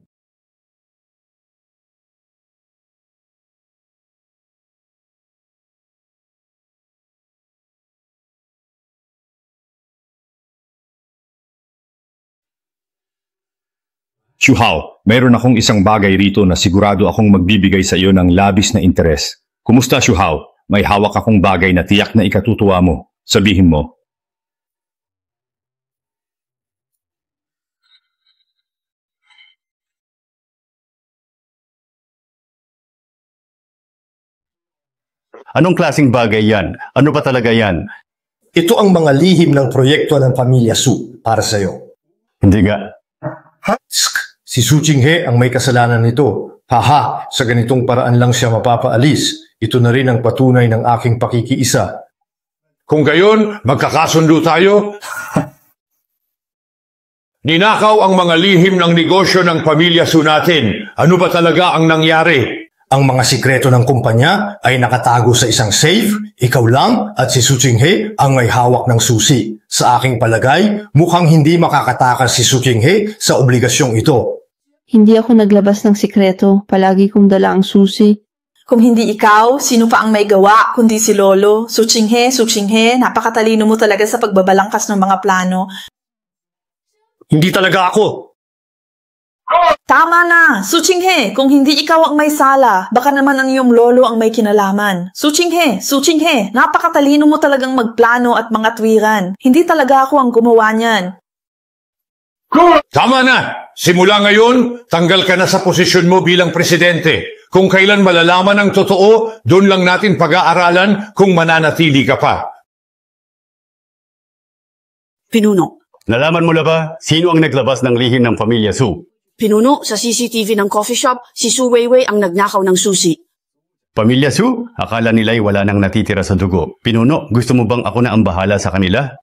Xu Hao, mayroon akong isang bagay rito na sigurado akong magbibigay sa iyo ng labis na interes. Kumusta, Xu Hao? May hawak akong bagay na tiyak na ikatutuwa mo. Sabihin mo. Anong klaseng bagay yan? Ano pa talaga yan? Ito ang mga lihim ng proyekto ng pamilya Su para sa iyo. Hindi nga. Si Su Qinghe ang may kasalanan nito. Haha, sa ganitong paraan lang siya mapapaalis. Ito na rin ang patunay ng aking pakikiisa. Kung gayon, magkakasundo tayo. Ninakaw ang mga lihim ng negosyo ng pamilya Su natin. Ano ba talaga ang nangyari? Ang mga sikreto ng kumpanya ay nakatago sa isang safe, ikaw lang at si Su Qinghe ang may hawak ng susi. Sa aking palagay, mukhang hindi makakatakas si Su Qinghe sa obligasyong ito. Hindi ako naglabas ng sikreto. Palagi kong dala ang susi. Kung hindi ikaw, sino pa ang may gawa kundi si Lolo? Su Qinghe, napakatalino mo talaga sa pagbabalangkas ng mga plano. Hindi talaga ako. Tama na! Su Qinghe, kung hindi ikaw ang may sala, baka naman ang iyong lolo ang may kinalaman. Su Qinghe, napakatalino mo talagang magplano at mga tuwiran. Hindi talaga ako ang gumawa niyan. Tama na! Simula ngayon, tanggal ka na sa posisyon mo bilang presidente. Kung kailan malalaman ang totoo, doon lang natin pag-aaralan kung mananatili ka pa. Pinuno. Nalaman mo na ba sino ang naglabas ng lihim ng pamilya Su? Pinuno, sa CCTV ng coffee shop, si Su Weiwei ang nagnakaw ng susi. Pamilya Su? Akala nila'y wala nang natitira sa dugo. Pinuno, gusto mo bang ako na ang bahala sa kanila?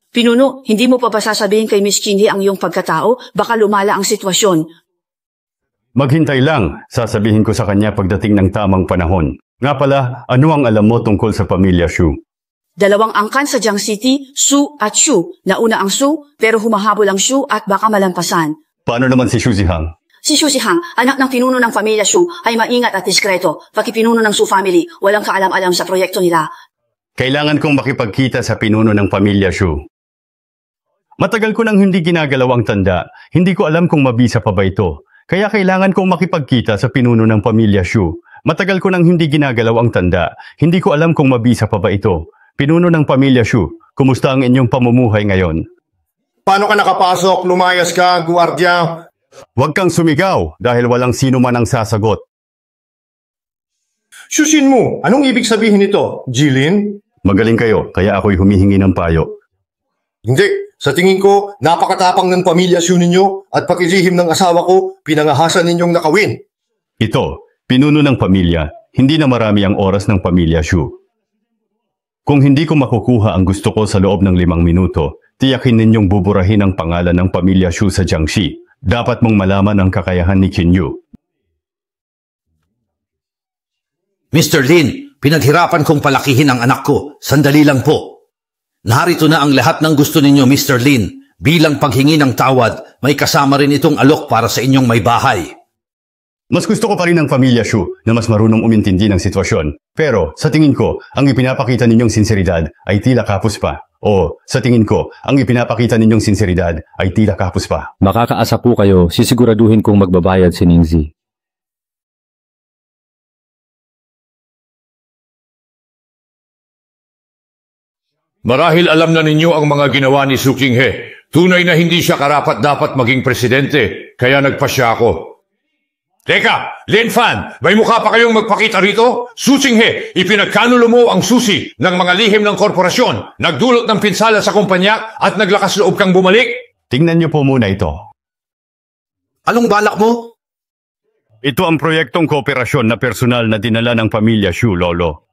Pinuno, hindi mo pa ba sasabihin kay Miss Qinghe ang iyong pagkatao? Baka lumala ang sitwasyon. Maghintay lang. Sasabihin ko sa kanya pagdating ng tamang panahon. Nga pala, ano ang alam mo tungkol sa pamilya Su? 2 angkan sa Jiang City, Su at Shu. Nauna ang Su, pero humahabol ang Shu at baka malampasan. Paano naman si Xu Zihang? Si Xu Zihang, anak ng pinuno ng pamilya Shu, ay maingat at diskreto. Paki pinuno ng Su family, walang kaalam-alam sa proyekto nila. Kailangan kong makipagkita sa pinuno ng pamilya Shu. Matagal ko nang hindi ginagalaw ang tanda. Hindi ko alam kung mabisa pa ba ito. Kaya kailangan kong makipagkita sa pinuno ng pamilya Shu. Matagal ko nang hindi ginagalaw ang tanda. Hindi ko alam kung mabisa pa ba ito. Pinuno ng pamilya Shu, kumusta ang inyong pamumuhay ngayon? Paano ka nakapasok? Lumayas ka, guwardiya. Huwag kang sumigaw dahil walang sino man ang sasagot. Shusin mo, anong ibig sabihin nito, Jilin? Magaling kayo, kaya ako'y humihingi ng payo. Hindi. Sa tingin ko, napakatapang ng pamilya Shu ninyo at pakilihim ng asawa ko, pinangahasan ninyong nakawin. Ito, pinuno ng pamilya, hindi na marami ang oras ng pamilya Shu. Kung hindi ko makukuha ang gusto ko sa loob ng 5 minuto, tiyakin ninyong buburahin ang pangalan ng pamilya Shu sa Jiangxi. Dapat mong malaman ang kakayahan ni Qin Yu. Mr. Lin, pinaghirapan kong palakihin ang anak ko. Sandali lang po. Narito na ang lahat ng gusto ninyo, Mr. Lin. Bilang paghingi ng tawad, may kasama rin itong alok para sa inyong may bahay. Mas gusto ko pa rin ang pamilya Shu na mas marunong umintindi ng sitwasyon. Pero sa tingin ko, ang ipinapakita ninyong sinseridad ay tila kapos pa. O sa tingin ko, ang ipinapakita ninyong sinseridad ay tila kapos pa. Makakaasa po kayo, sisiguraduhin kong magbabayad si Ningzi. Marahil alam na ninyo ang mga ginawa ni Su Qinghe. Tunay na hindi siya karapat-dapat maging presidente, kaya nagpasya ako. Teka, Lin Fan, may mukha pa kayong magpakita rito? Su Qinghe, ipinagkanulo mo ang susi ng mga lihim ng korporasyon, nagdulot ng pinsala sa kumpanya at naglakas loob kang bumalik? Tingnan niyo po muna ito. Anong balak mo? Ito ang proyektong kooperasyon na personal na dinala ng pamilya Shu, Lolo.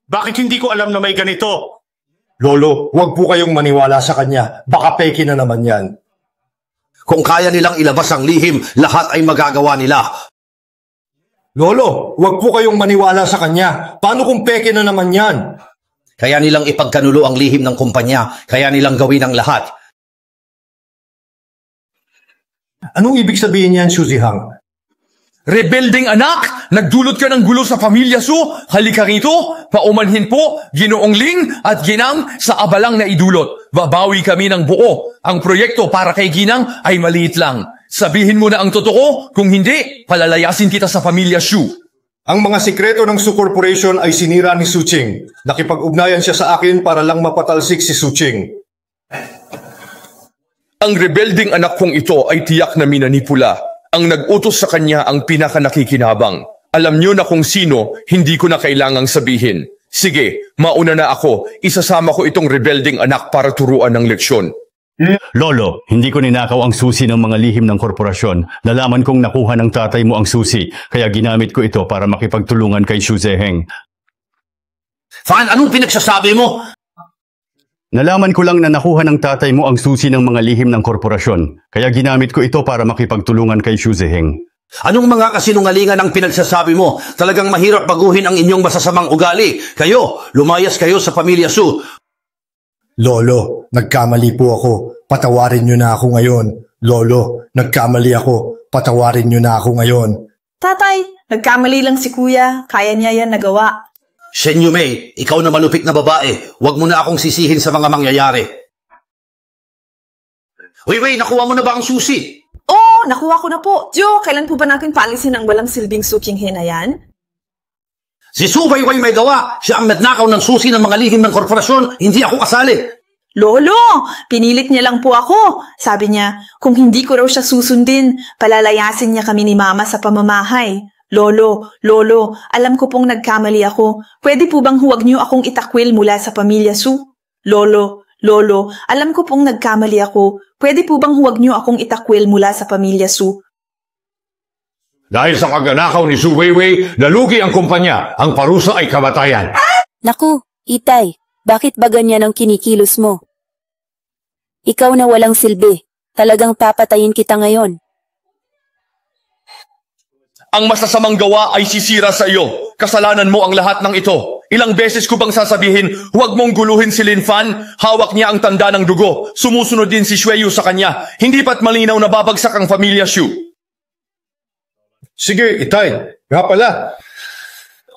Bakit hindi ko alam na may ganito? Lolo, huwag po kayong maniwala sa kanya. Baka peke na naman yan. Kung kaya nilang ilabas ang lihim, lahat ay magagawa nila. Lolo, huwag po kayong maniwala sa kanya. Paano kung peke na naman yan? Kaya nilang ipagkanulo ang lihim ng kumpanya. Kaya nilang gawin ang lahat. Anong ibig sabihin yan, Xu Zihang? Rebelding anak! Nagdulot ka ng gulo sa pamilya Su! Halika rito! Paumanhin po, Ginoong Ling at Ginang sa abalang na idulot. Babawi kami ng buo. Ang proyekto para kay Ginang ay maliit lang. Sabihin mo na ang totoo, kung hindi, palalayasin kita sa pamilya Shu. Ang mga sikreto ng Su Corporation ay sinira ni Su Qing. Nakipag-ugnayan siya sa akin para lang mapatalsik si Su Qing. Ang rebelding anak kong ito ay tiyak na minanipula. Ang nag-utos sa kanya ang pinaka-nakikinabang. Alam niyo na kung sino, hindi ko na kailangang sabihin. Sige, mauna na ako. Isasama ko itong rebelding anak para turuan ng leksyon. Lolo, hindi ko ninakaw ang susi ng mga lihim ng korporasyon. Nalaman kong nakuha ng tatay mo ang susi, kaya ginamit ko ito para makipagtulungan kay Xu Zeheng. Fan, anong pinagsasabi mo? Nalaman ko lang na nakuha ng tatay mo ang susi ng mga lihim ng korporasyon, kaya ginamit ko ito para makipagtulungan kay Xu Zeheng. Anong mga kasinungalingan ang pinagsasabi mo? Talagang mahirap baguhin ang inyong masasamang ugali. Kayo, lumayas kayo sa pamilya Su. Lolo, nagkamali po ako. Patawarin niyo na ako ngayon. Lolo, nagkamali ako. Patawarin niyo na ako ngayon. Tatay, nagkamali lang si kuya. Kaya niya yan nagawa. Shen Yumei, ikaw na malupit na babae. Huwag mo na akong sisihin sa mga mangyayari. Wei, nakuha mo na ba ang susi? Oo, nakuha ko na po. Jo, kailan po ba natin paalisin ang walang silbing Su Qinghe na yan? Si Su Weiwei may gawa. Siya ang nagnakaw ng susi ng mga lihim ng korporasyon. Hindi ako kasali. Lolo, pinilit niya lang po ako. Sabi niya, kung hindi ko raw siya susundin, palalayasin niya kami ni Mama sa pamamahay. Lolo, alam ko pong nagkamali ako. Pwede po bang huwag niyo akong itakwil mula sa pamilya Su? Lolo, alam ko pong nagkamali ako. Pwede po bang huwag niyo akong itakwil mula sa pamilya Su? Dahil sa kaganakaw ni Su Weiwei, nalugi ang kumpanya. Ang parusa ay kamatayan. Naku, Itay, bakit ba ganyan ang kinikilos mo? Ikaw na walang silbi. Talagang papatayin kita ngayon. Ang masasamang gawa ay sisira sa iyo. Kasalanan mo ang lahat ng ito. Ilang beses ko bang sasabihin, huwag mong guluhin si Lin Fan? Hawak niya ang tanda ng dugo. Sumusunod din si Xueyu sa kanya. Hindi pa't malinaw na babagsak ang pamilya Xu. Sige, Itay. Nga pala.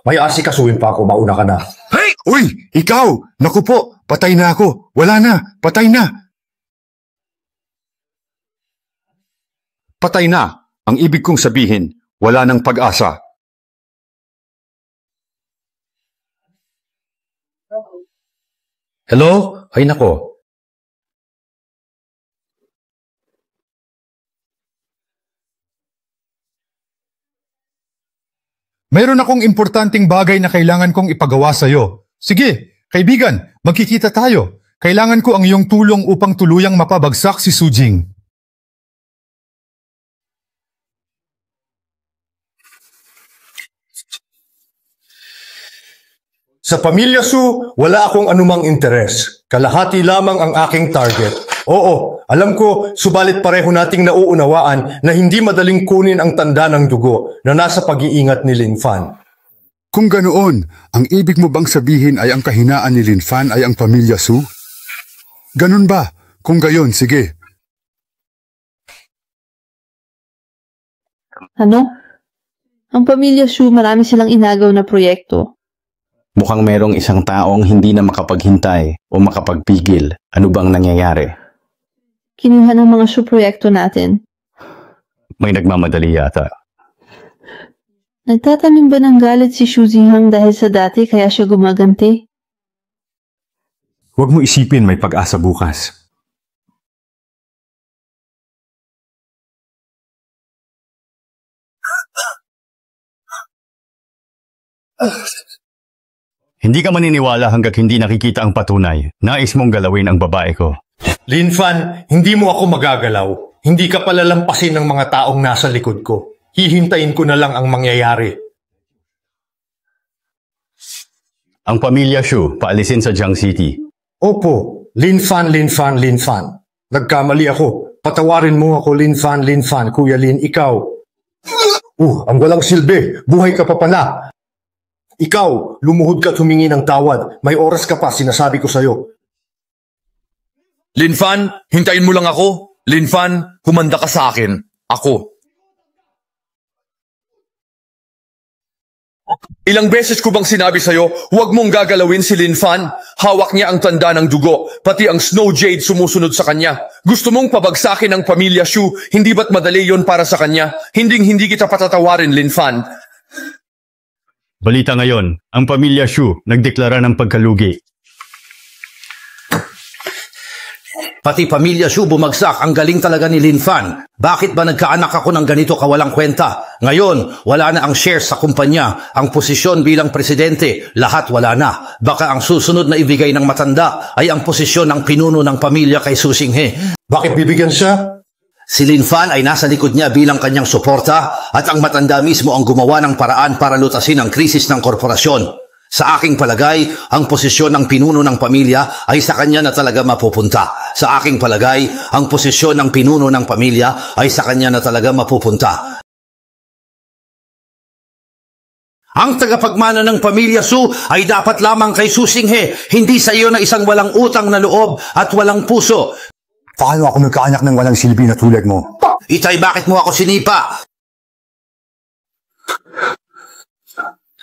May asikasuhin pa ako, mauna ka na. Hey! Uy! Ikaw! Naku po! Patay na ako! Wala na! Patay na! Patay na! Ang ibig kong sabihin, wala nang pag-asa. Hello? Ay nako. Mayroon akong importanteng bagay na kailangan kong ipagawa sa'yo. Sige, kaibigan, magkikita tayo. Kailangan ko ang iyong tulong upang tuluyang mapabagsak si Sujing. Sa Pamilya Su, wala akong anumang interes. Kalahati lamang ang aking target. Oo, alam ko, subalit pareho nating nauunawaan na hindi madaling kunin ang tanda ng dugo na nasa pag-iingat ni Lin Fan. Kung ganoon, ang ibig mo bang sabihin ay ang kahinaan ni Lin Fan ay ang Pamilya Su? Ganun ba? Kung gayon, sige. Ano? Ang Pamilya Su, marami silang inagaw na proyekto. Mukhang merong isang taong hindi na makapaghintay o makapagpigil. Ano bang nangyayari? Kinuha ng mga Su proyekto natin. May nagmamadali yata. Nagtatanim ba ng galit si Xu Jinghang dahil sa dati kaya siya gumaganti? Huwag mo isipin may pag-asa bukas. Hindi ka maniniwala hanggat hindi nakikita ang patunay. Nais mong galawin ang babae ko. Lin Fan, hindi mo ako magagalaw. Hindi ka palalampasin ng mga taong nasa likod ko. Hihintayin ko na lang ang mangyayari. Ang Pamilya Xu, paalisin sa Jiang City. Opo, Lin Fan, Lin Fan, Lin Fan. Nagkamali ako. Patawarin mo ako, Lin Fan, Kuya Lin, ikaw. Ang walang silbi. Buhay ka pa pala. Ikaw, lumuhod ka at humingi ng tawad. May oras ka pa, sinasabi ko sa'yo. Lin Fan, hintayin mo lang ako. Lin Fan, humanda ka sa akin. Ako. Ilang beses ko bang sinabi sa'yo, huwag mong gagalawin si Lin Fan. Hawak niya ang tanda ng dugo, pati ang Snow Jade sumusunod sa kanya. Gusto mong pabagsakin ang Pamilya Xu, hindi ba't madali yon para sa kanya? Hindi kita patatawarin, Lin Fan. Balita ngayon, ang Pamilya Xu nagdeklara ng pagkalugi. Pati Pamilya Xu bumagsak, ang galing talaga ni Lin Fan. Bakit ba nagkaanak ako ng ganito kawalang kwenta? Ngayon, wala na ang shares sa kumpanya, ang posisyon bilang presidente, lahat wala na. Baka ang susunod na ibigay ng matanda ay ang posisyon ng pinuno ng pamilya kay Su Xinghe. Bakit bibigyan siya? Si Lin Fan ay nasa likod niya bilang kanyang suporta at ang matanda mismo ang gumawa ng paraan para lutasin ang krisis ng korporasyon. Sa aking palagay, ang posisyon ng pinuno ng pamilya ay sa kanya na talaga mapupunta. Sa aking palagay, ang posisyon ng pinuno ng pamilya ay sa kanya na talaga mapupunta. Ang tagapagmana ng Pamilya Su ay dapat lamang kay Su Xinghe, hindi sa iyo na isang walang utang na loob at walang puso. Paano ako nagkaanak ng walang silbi na tulad mo? Itay, bakit mo ako sinipa?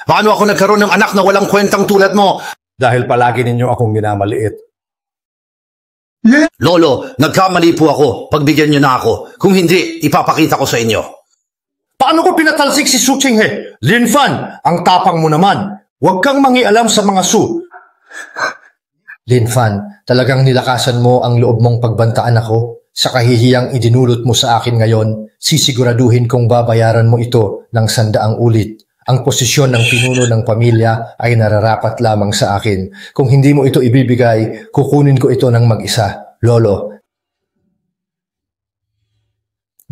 Paano ako nagkaroon ng anak na walang kwentang tulad mo? Dahil palagi ninyo akong minamaliit. Lolo, nagkamali po ako. Pagbigyan niyo na ako. Kung hindi, ipapakita ko sa inyo. Paano ko pinatalsik si Su Xinghe? Lin Fan, ang tapang mo naman. Huwag kang mangialam sa mga Su. Lin Fan, talagang nilakasan mo ang loob mong pagbantaan ako. Sa kahihiyang idinulot mo sa akin ngayon, sisiguraduhin kong babayaran mo ito ng 100 ulit. Ang posisyon ng pinuno ng pamilya ay nararapat lamang sa akin. Kung hindi mo ito ibibigay, kukunin ko ito ng mag-isa. Lolo.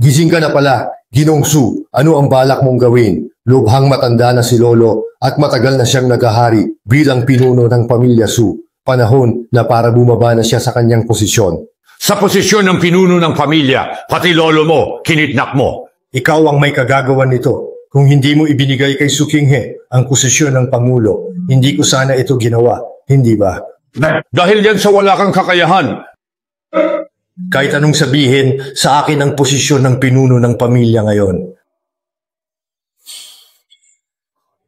Gising ka na pala, Ginong Su. Ano ang balak mong gawin? Lubhang matanda na si Lolo at matagal na siyang naghahari bilang pinuno ng Pamilya Su. Panahon na para bumaba na siya sa kanyang posisyon. Sa posisyon ng pinuno ng pamilya, pati lolo mo, kinidnap mo. Ikaw ang may kagagawan nito. Kung hindi mo ibinigay kay Su Xinghe ang posisyon ng Pangulo, hindi ko sana ito ginawa, hindi ba? Dahil yan sa wala kang kakayahan. Kahit anong sabihin, sa akin ang posisyon ng pinuno ng pamilya ngayon.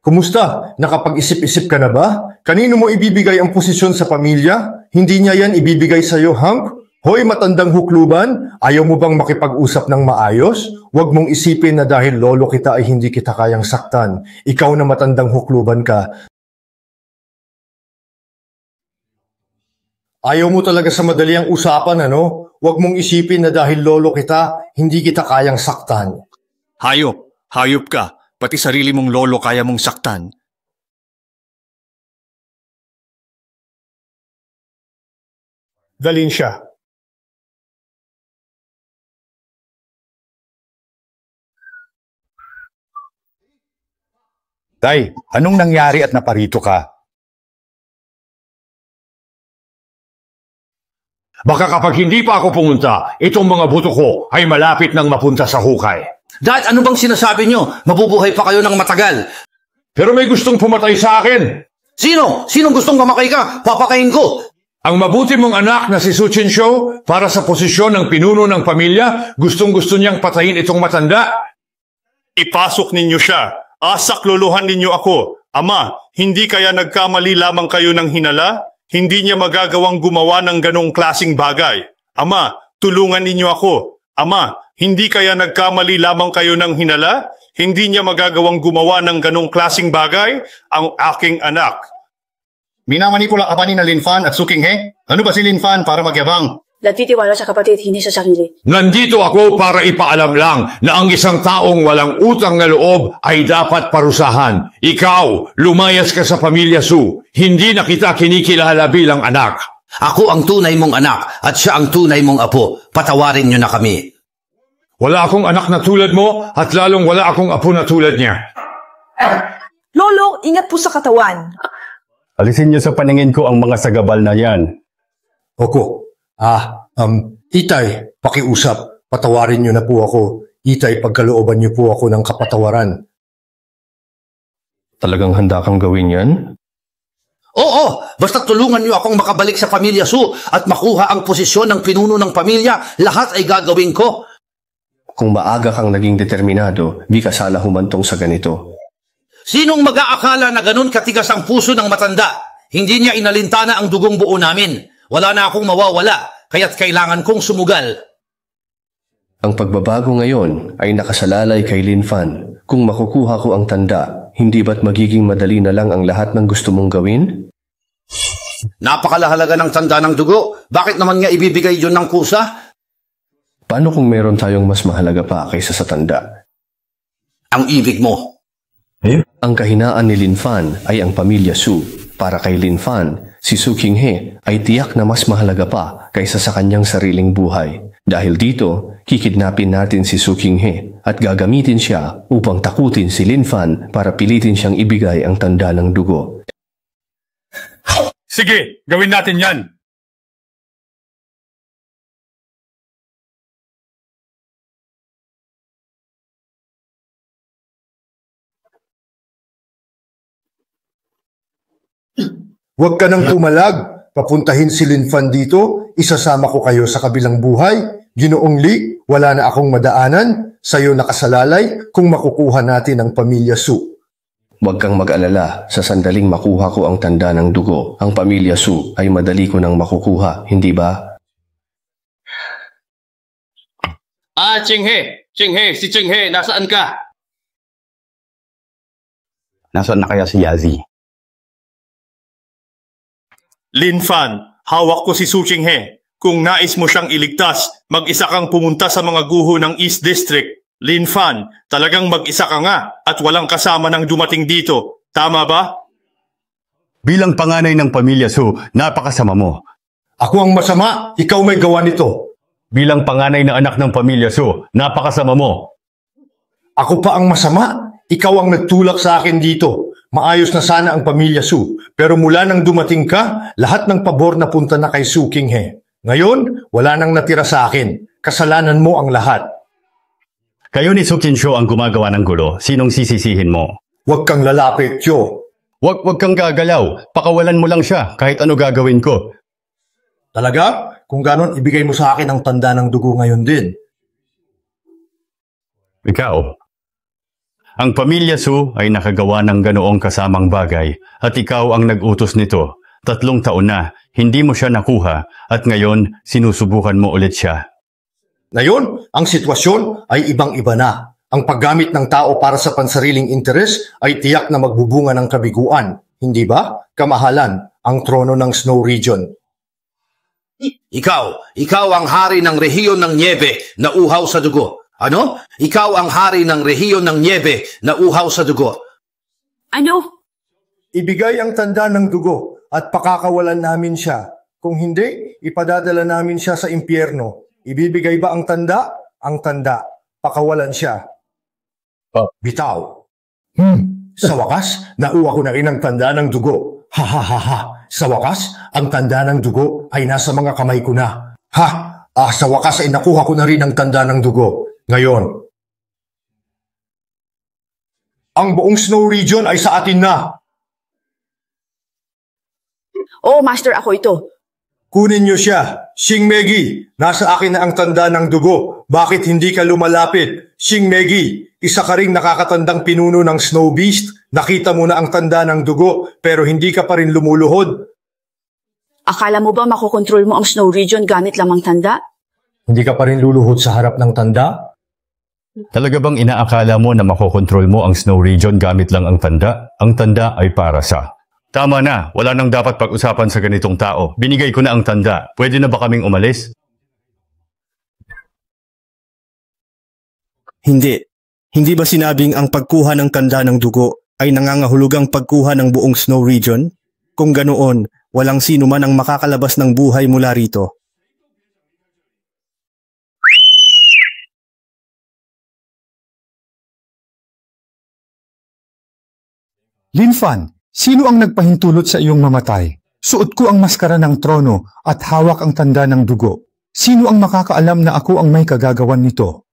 Kumusta? Nakapag-isip-isip ka na ba? Kanino mo ibibigay ang posisyon sa pamilya? Hindi niya yan ibibigay sa'yo, Hank? Hoy, matandang hukluban, ayaw mo bang makipag-usap ng maayos? Huwag mong isipin na dahil lolo kita ay hindi kita kayang saktan. Ikaw na matandang hukluban ka. Ayaw mo talaga sa madaliang usapan, ano? Huwag mong isipin na dahil lolo kita, hindi kita kayang saktan. Hayop. Hayop ka. Pati sarili mong lolo kaya mong saktan. Dalhin siya. Tay, anong nangyari at naparito ka? Baka kapag hindi pa ako pumunta, itong mga buto ko ay malapit nang mapunta sa hukay. Dad, ano bang sinasabi nyo? Mabubuhay pa kayo ng matagal. Pero may gustong pumatay sa akin. Sino? Sinong gustong mamatay ka? Papakain ko. Ang mabuti mong anak na si Su Chin-shou, para sa posisyon ng pinuno ng pamilya, gustong-gusto niyang patayin itong matanda. Ipasok ninyo siya. Asakluluhan ninyo ako. Ama, hindi kaya nagkamali lamang kayo ng hinala? Hindi niya magagawang gumawa ng ganong klasing bagay. Ama, tulungan ninyo ako. Ama, hindi kaya nagkamali lamang kayo ng hinala? Hindi niya magagawang gumawa ng ganong klasing bagay? Ang aking anak. Minamanipula ka pa ni na Lin Fan at Su Qinghe? Ano ba si Lin Fan para magyabang? Nagtitiwala sa kapatid, hindi sa sarili. Nandito ako para ipaalam lang na ang isang taong walang utang na loob ay dapat parusahan. Ikaw, lumayas ka sa pamilya Su. Hindi na kita kinikilala bilang anak. Ako ang tunay mong anak at siya ang tunay mong apo. Patawarin niyo na kami. Wala akong anak na tulad mo at lalong wala akong apo na tulad niya. Lolo, ingat po sa katawan. Alisin niyo sa paningin ko ang mga sagabal na yan. Oko. Itay, pakiusap. Patawarin niyo na po ako. Itay, pagkalooban niyo po ako ng kapatawaran. Talagang handa kang gawin yan? Oo, basta tulungan niyo akong makabalik sa pamilya Su at makuha ang posisyon ng pinuno ng pamilya. Lahat ay gagawin ko. Kung maaga kang naging determinado, di ka sala humantong sa ganito. Sinong mag-aakala na ganun katigas ang puso ng matanda? Hindi niya inalintana ang dugong buo namin. Wala na akong mawawala, kaya't kailangan kong sumugal. Ang pagbabago ngayon ay nakasalalay kay Lin Fan. Kung makukuha ko ang tanda, hindi ba't magiging madali na lang ang lahat ng gusto mong gawin? Napakalahalaga ng tanda ng dugo. Bakit naman nga ibibigay yun ng kusa? Paano kung meron tayong mas mahalaga pa kaysa sa tanda? Ang ibig mo. Ang kahinaan ni Lin Fan ay ang pamilya Su. Para kay Lin Fan, si Su Qinghe ay tiyak na mas mahalaga pa kaysa sa kanyang sariling buhay. Dahil dito, kikidnapin natin si Su Qinghe at gagamitin siya upang takutin si Lin Fan para pilitin siyang ibigay ang tanda ng dugo. Sige, gawin natin yan. Huwag ka nang tumalag. Papuntahin si Lin Fan dito. Isasama ko kayo sa kabilang buhay. Ginoong Li, wala na akong madaanan. Sa'yo nakasalalay kung makukuha natin ang pamilya Su. Huwag kang mag-alala. Sa sandaling makuha ko ang tanda ng dugo, ang pamilya Su ay madali ko nang makukuha, hindi ba? Qinghe! Qinghe! Si Qinghe! Nasaan ka? Nasaan na kaya si Yazi? Lin Fan, hawak ko si Su Qinghe. Kung nais mo siyang iligtas, mag-isa kang pumunta sa mga guho ng East District. Lin Fan, talagang mag-isa ka nga at walang kasama nang dumating dito. Tama ba? Bilang panganay ng pamilya Su, napakasama mo. Ako ang masama, ikaw may gawa nito. Bilang panganay na anak ng pamilya Su, napakasama mo. Ako pa ang masama, ikaw ang nagtulak sa akin dito. Maayos na sana ang pamilya Su, pero mula nang dumating ka, lahat ng pabor na punta na kay Su Qinghe. Ngayon, wala nang natira sa akin. Kasalanan mo ang lahat. Kayo ni Su Chin-shou ang gumagawa ng gulo. Sinong sisisihin mo? Huwag kang lalapit, Tio. Huwag kang gagalaw. Pakawalan mo lang siya kahit ano gagawin ko. Talaga? Kung ganon, ibigay mo sa akin ang tanda ng dugo ngayon din. Ikaw? Ang pamilya Su ay nakagawa ng ganoong kasamang bagay at ikaw ang nag-utos nito. 3 taon na, hindi mo siya nakuha at ngayon sinusubukan mo ulit siya. Ngayon, ang sitwasyon ay ibang-iba na. Ang paggamit ng tao para sa pansariling interes ay tiyak na magbubunga ng kabiguan. Hindi ba? Kamahalan, ang trono ng Snow Region. Ikaw ang hari ng rehiyon ng Niebe na uhaw sa dugo. Ano? Ikaw ang hari ng rehiyon ng Niebe na uhaw sa dugo. Ano? Ibigay ang tanda ng dugo at pakakawalan namin siya. Kung hindi, ipadadala namin siya sa impyerno. Ibibigay ba ang tanda? Ang tanda. Pakawalan siya. Bitaw. Sa wakas, nauha ko na rin ang tanda ng dugo. Ha ha ha ha. Sa wakas, ang tanda ng dugo ay nasa mga kamay ko na. Sa wakas ay nakuha ko na rin ang tanda ng dugo. Ngayon, ang buong Snow Region ay sa atin na. Oh, Master, ako ito. Kunin niyo siya. Xing Megi, nasa akin na ang tanda ng dugo. Bakit hindi ka lumalapit? Xing Megi, isa ka ring nakakatandang pinuno ng Snow Beast. Nakita mo na ang tanda ng dugo, pero hindi ka pa rin lumuluhod. Akala mo ba makokontrol mo ang Snow Region gamit lamang tanda? Hindi ka pa rin luluhod sa harap ng tanda? Talaga bang inaakala mo na makokontrol mo ang Snow Region gamit lang ang tanda? Ang tanda ay para sa... Tama na, wala nang dapat pag-usapan sa ganitong tao. Binigay ko na ang tanda. Pwede na ba kaming umalis? Hindi. Hindi ba sinabing ang pagkuha ng tanda ng dugo ay nangangahulugang pagkuha ng buong Snow Region? Kung ganoon, walang sino man ang makakalabas ng buhay mula rito. Linfan, sino ang nagpahintulot sa iyong mamatay? Suot ko ang maskara ng trono at hawak ang tanda ng dugo. Sino ang makakaalam na ako ang may kagagawan nito?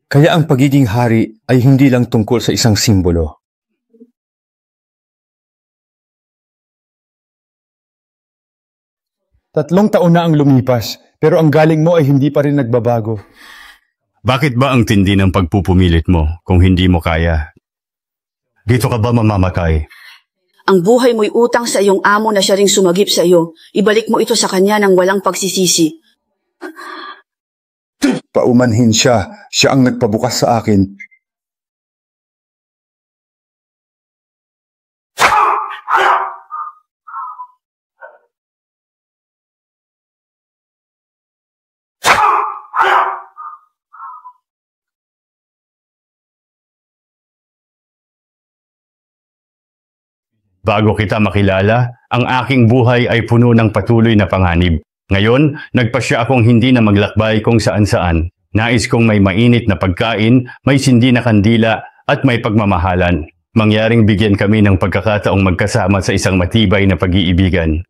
Kaya ang pagiging hari ay hindi lang tungkol sa isang simbolo. Tatlong taon na ang lumipas, pero ang galing mo ay hindi pa rin nagbabago. Bakit ba ang tindi ng pagpupumilit mo kung hindi mo kaya? Dito ka ba mamamatay? Ang buhay mo'y utang sa iyong amo na siya ring sumagip sa iyo. Ibalik mo ito sa kanya ng walang pagsisisi. Paumanhin siya. Siya ang nagpabukas sa akin. Bago kita makilala, ang aking buhay ay puno ng patuloy na panganib. Ngayon, nagpasya akong hindi na maglakbay kung saan-saan. Nais kong may mainit na pagkain, may sindi na kandila, at may pagmamahalan. Mangyaring bigyan kami ng pagkakataong magkasama sa isang matibay na pag-iibigan.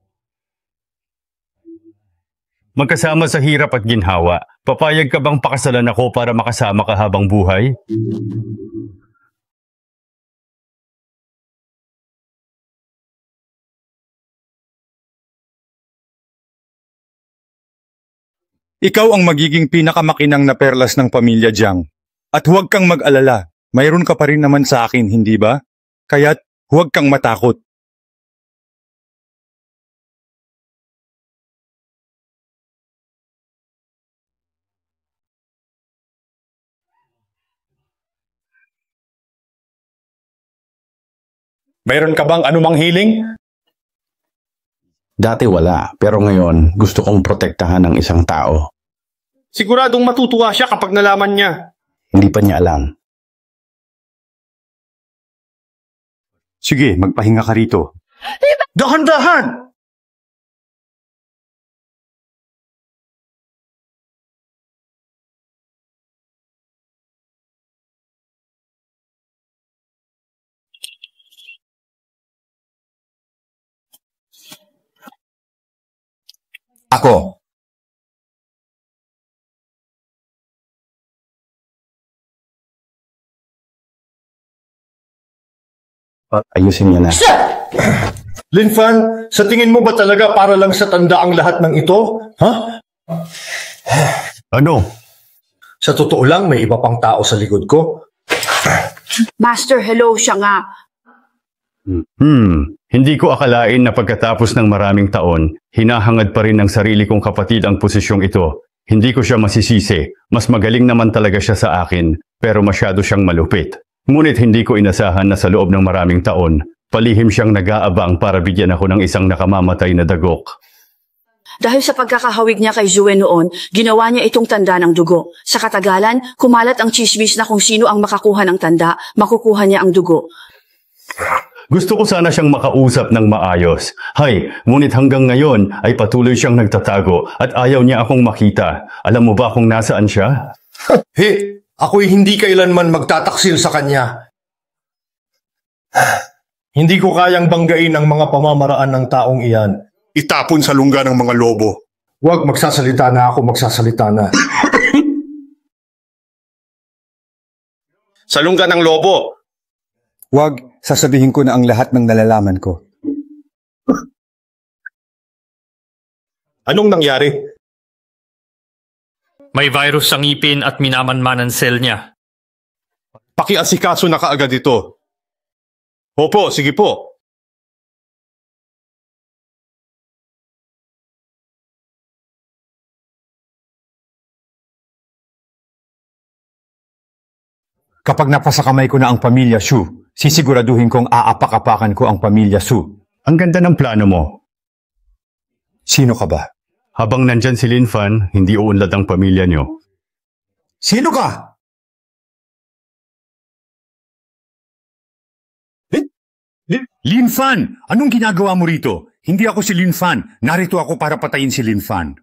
Magkasama sa hirap at ginhawa, papayag ka bang pakasalan ako para makasama ka habang buhay? Ikaw ang magiging pinakamakinang na perlas ng pamilya Jiang. At huwag kang mag-alala, mayroon ka pa rin naman sa akin, hindi ba? Kaya't huwag kang matakot. Mayroon ka bang anumang hiling? Dati wala, pero ngayon gusto kong protektahan ang isang tao. Siguradong matutuwa siya kapag nalaman niya. Hindi pa niya alam. Sige, magpahinga ka rito. Dahan-dahan! Ako. Ayusin niya na. Linfan, sa tingin mo ba talaga para lang sa tanda ang lahat ng ito? Ha? Ano? Sa totoo lang, may iba pang tao sa likod ko. Master, hello, siya nga. Hindi ko akalain na pagkatapos ng maraming taon, hinahangad pa rin ng sarili kong kapatid ang posisyong ito. Hindi ko siya masisisi. Mas magaling naman talaga siya sa akin, pero masyado siyang malupit. Ngunit hindi ko inasahan na sa loob ng maraming taon, palihim siyang nag-aabang para bigyan ako ng isang nakamamatay na dagok. Dahil sa pagkakahawig niya kay Zue noon, ginawa niya itong tanda ng dugo. Sa katagalan, kumalat ang chismis na kung sino ang makakuha ng tanda, makukuha niya ang dugo. Gusto ko sana siyang makausap ng maayos. Ngunit hanggang ngayon ay patuloy siyang nagtatago at ayaw niya akong makita. Alam mo ba kung nasaan siya? Ako'y hindi kailanman magtataksil sa kanya. Hindi ko kayang banggain ang mga pamamaraan ng taong iyan. Itapon sa lungga ng mga lobo. Huwag magsasalita na ako, magsasalita na. Sa lungga ng lobo. Huwag, sasabihin ko na ang lahat ng nalalaman ko. Anong nangyari? May virus sa ngipin at minamanmanan cell niya. Pakiasikaso na kaagad ito. Opo, sige po. Kapag napasa kamay ko na ang pamilya Shu, sisiguraduhin kong aapak-apakan ko ang pamilya Su. Ang ganda ng plano mo. Sino ka ba? Habang nandyan si Linfan, hindi uunlad ang pamilya niyo. Sino ka? Linfan! Anong ginagawa mo rito? Hindi ako si Linfan. Narito ako para patayin si Linfan.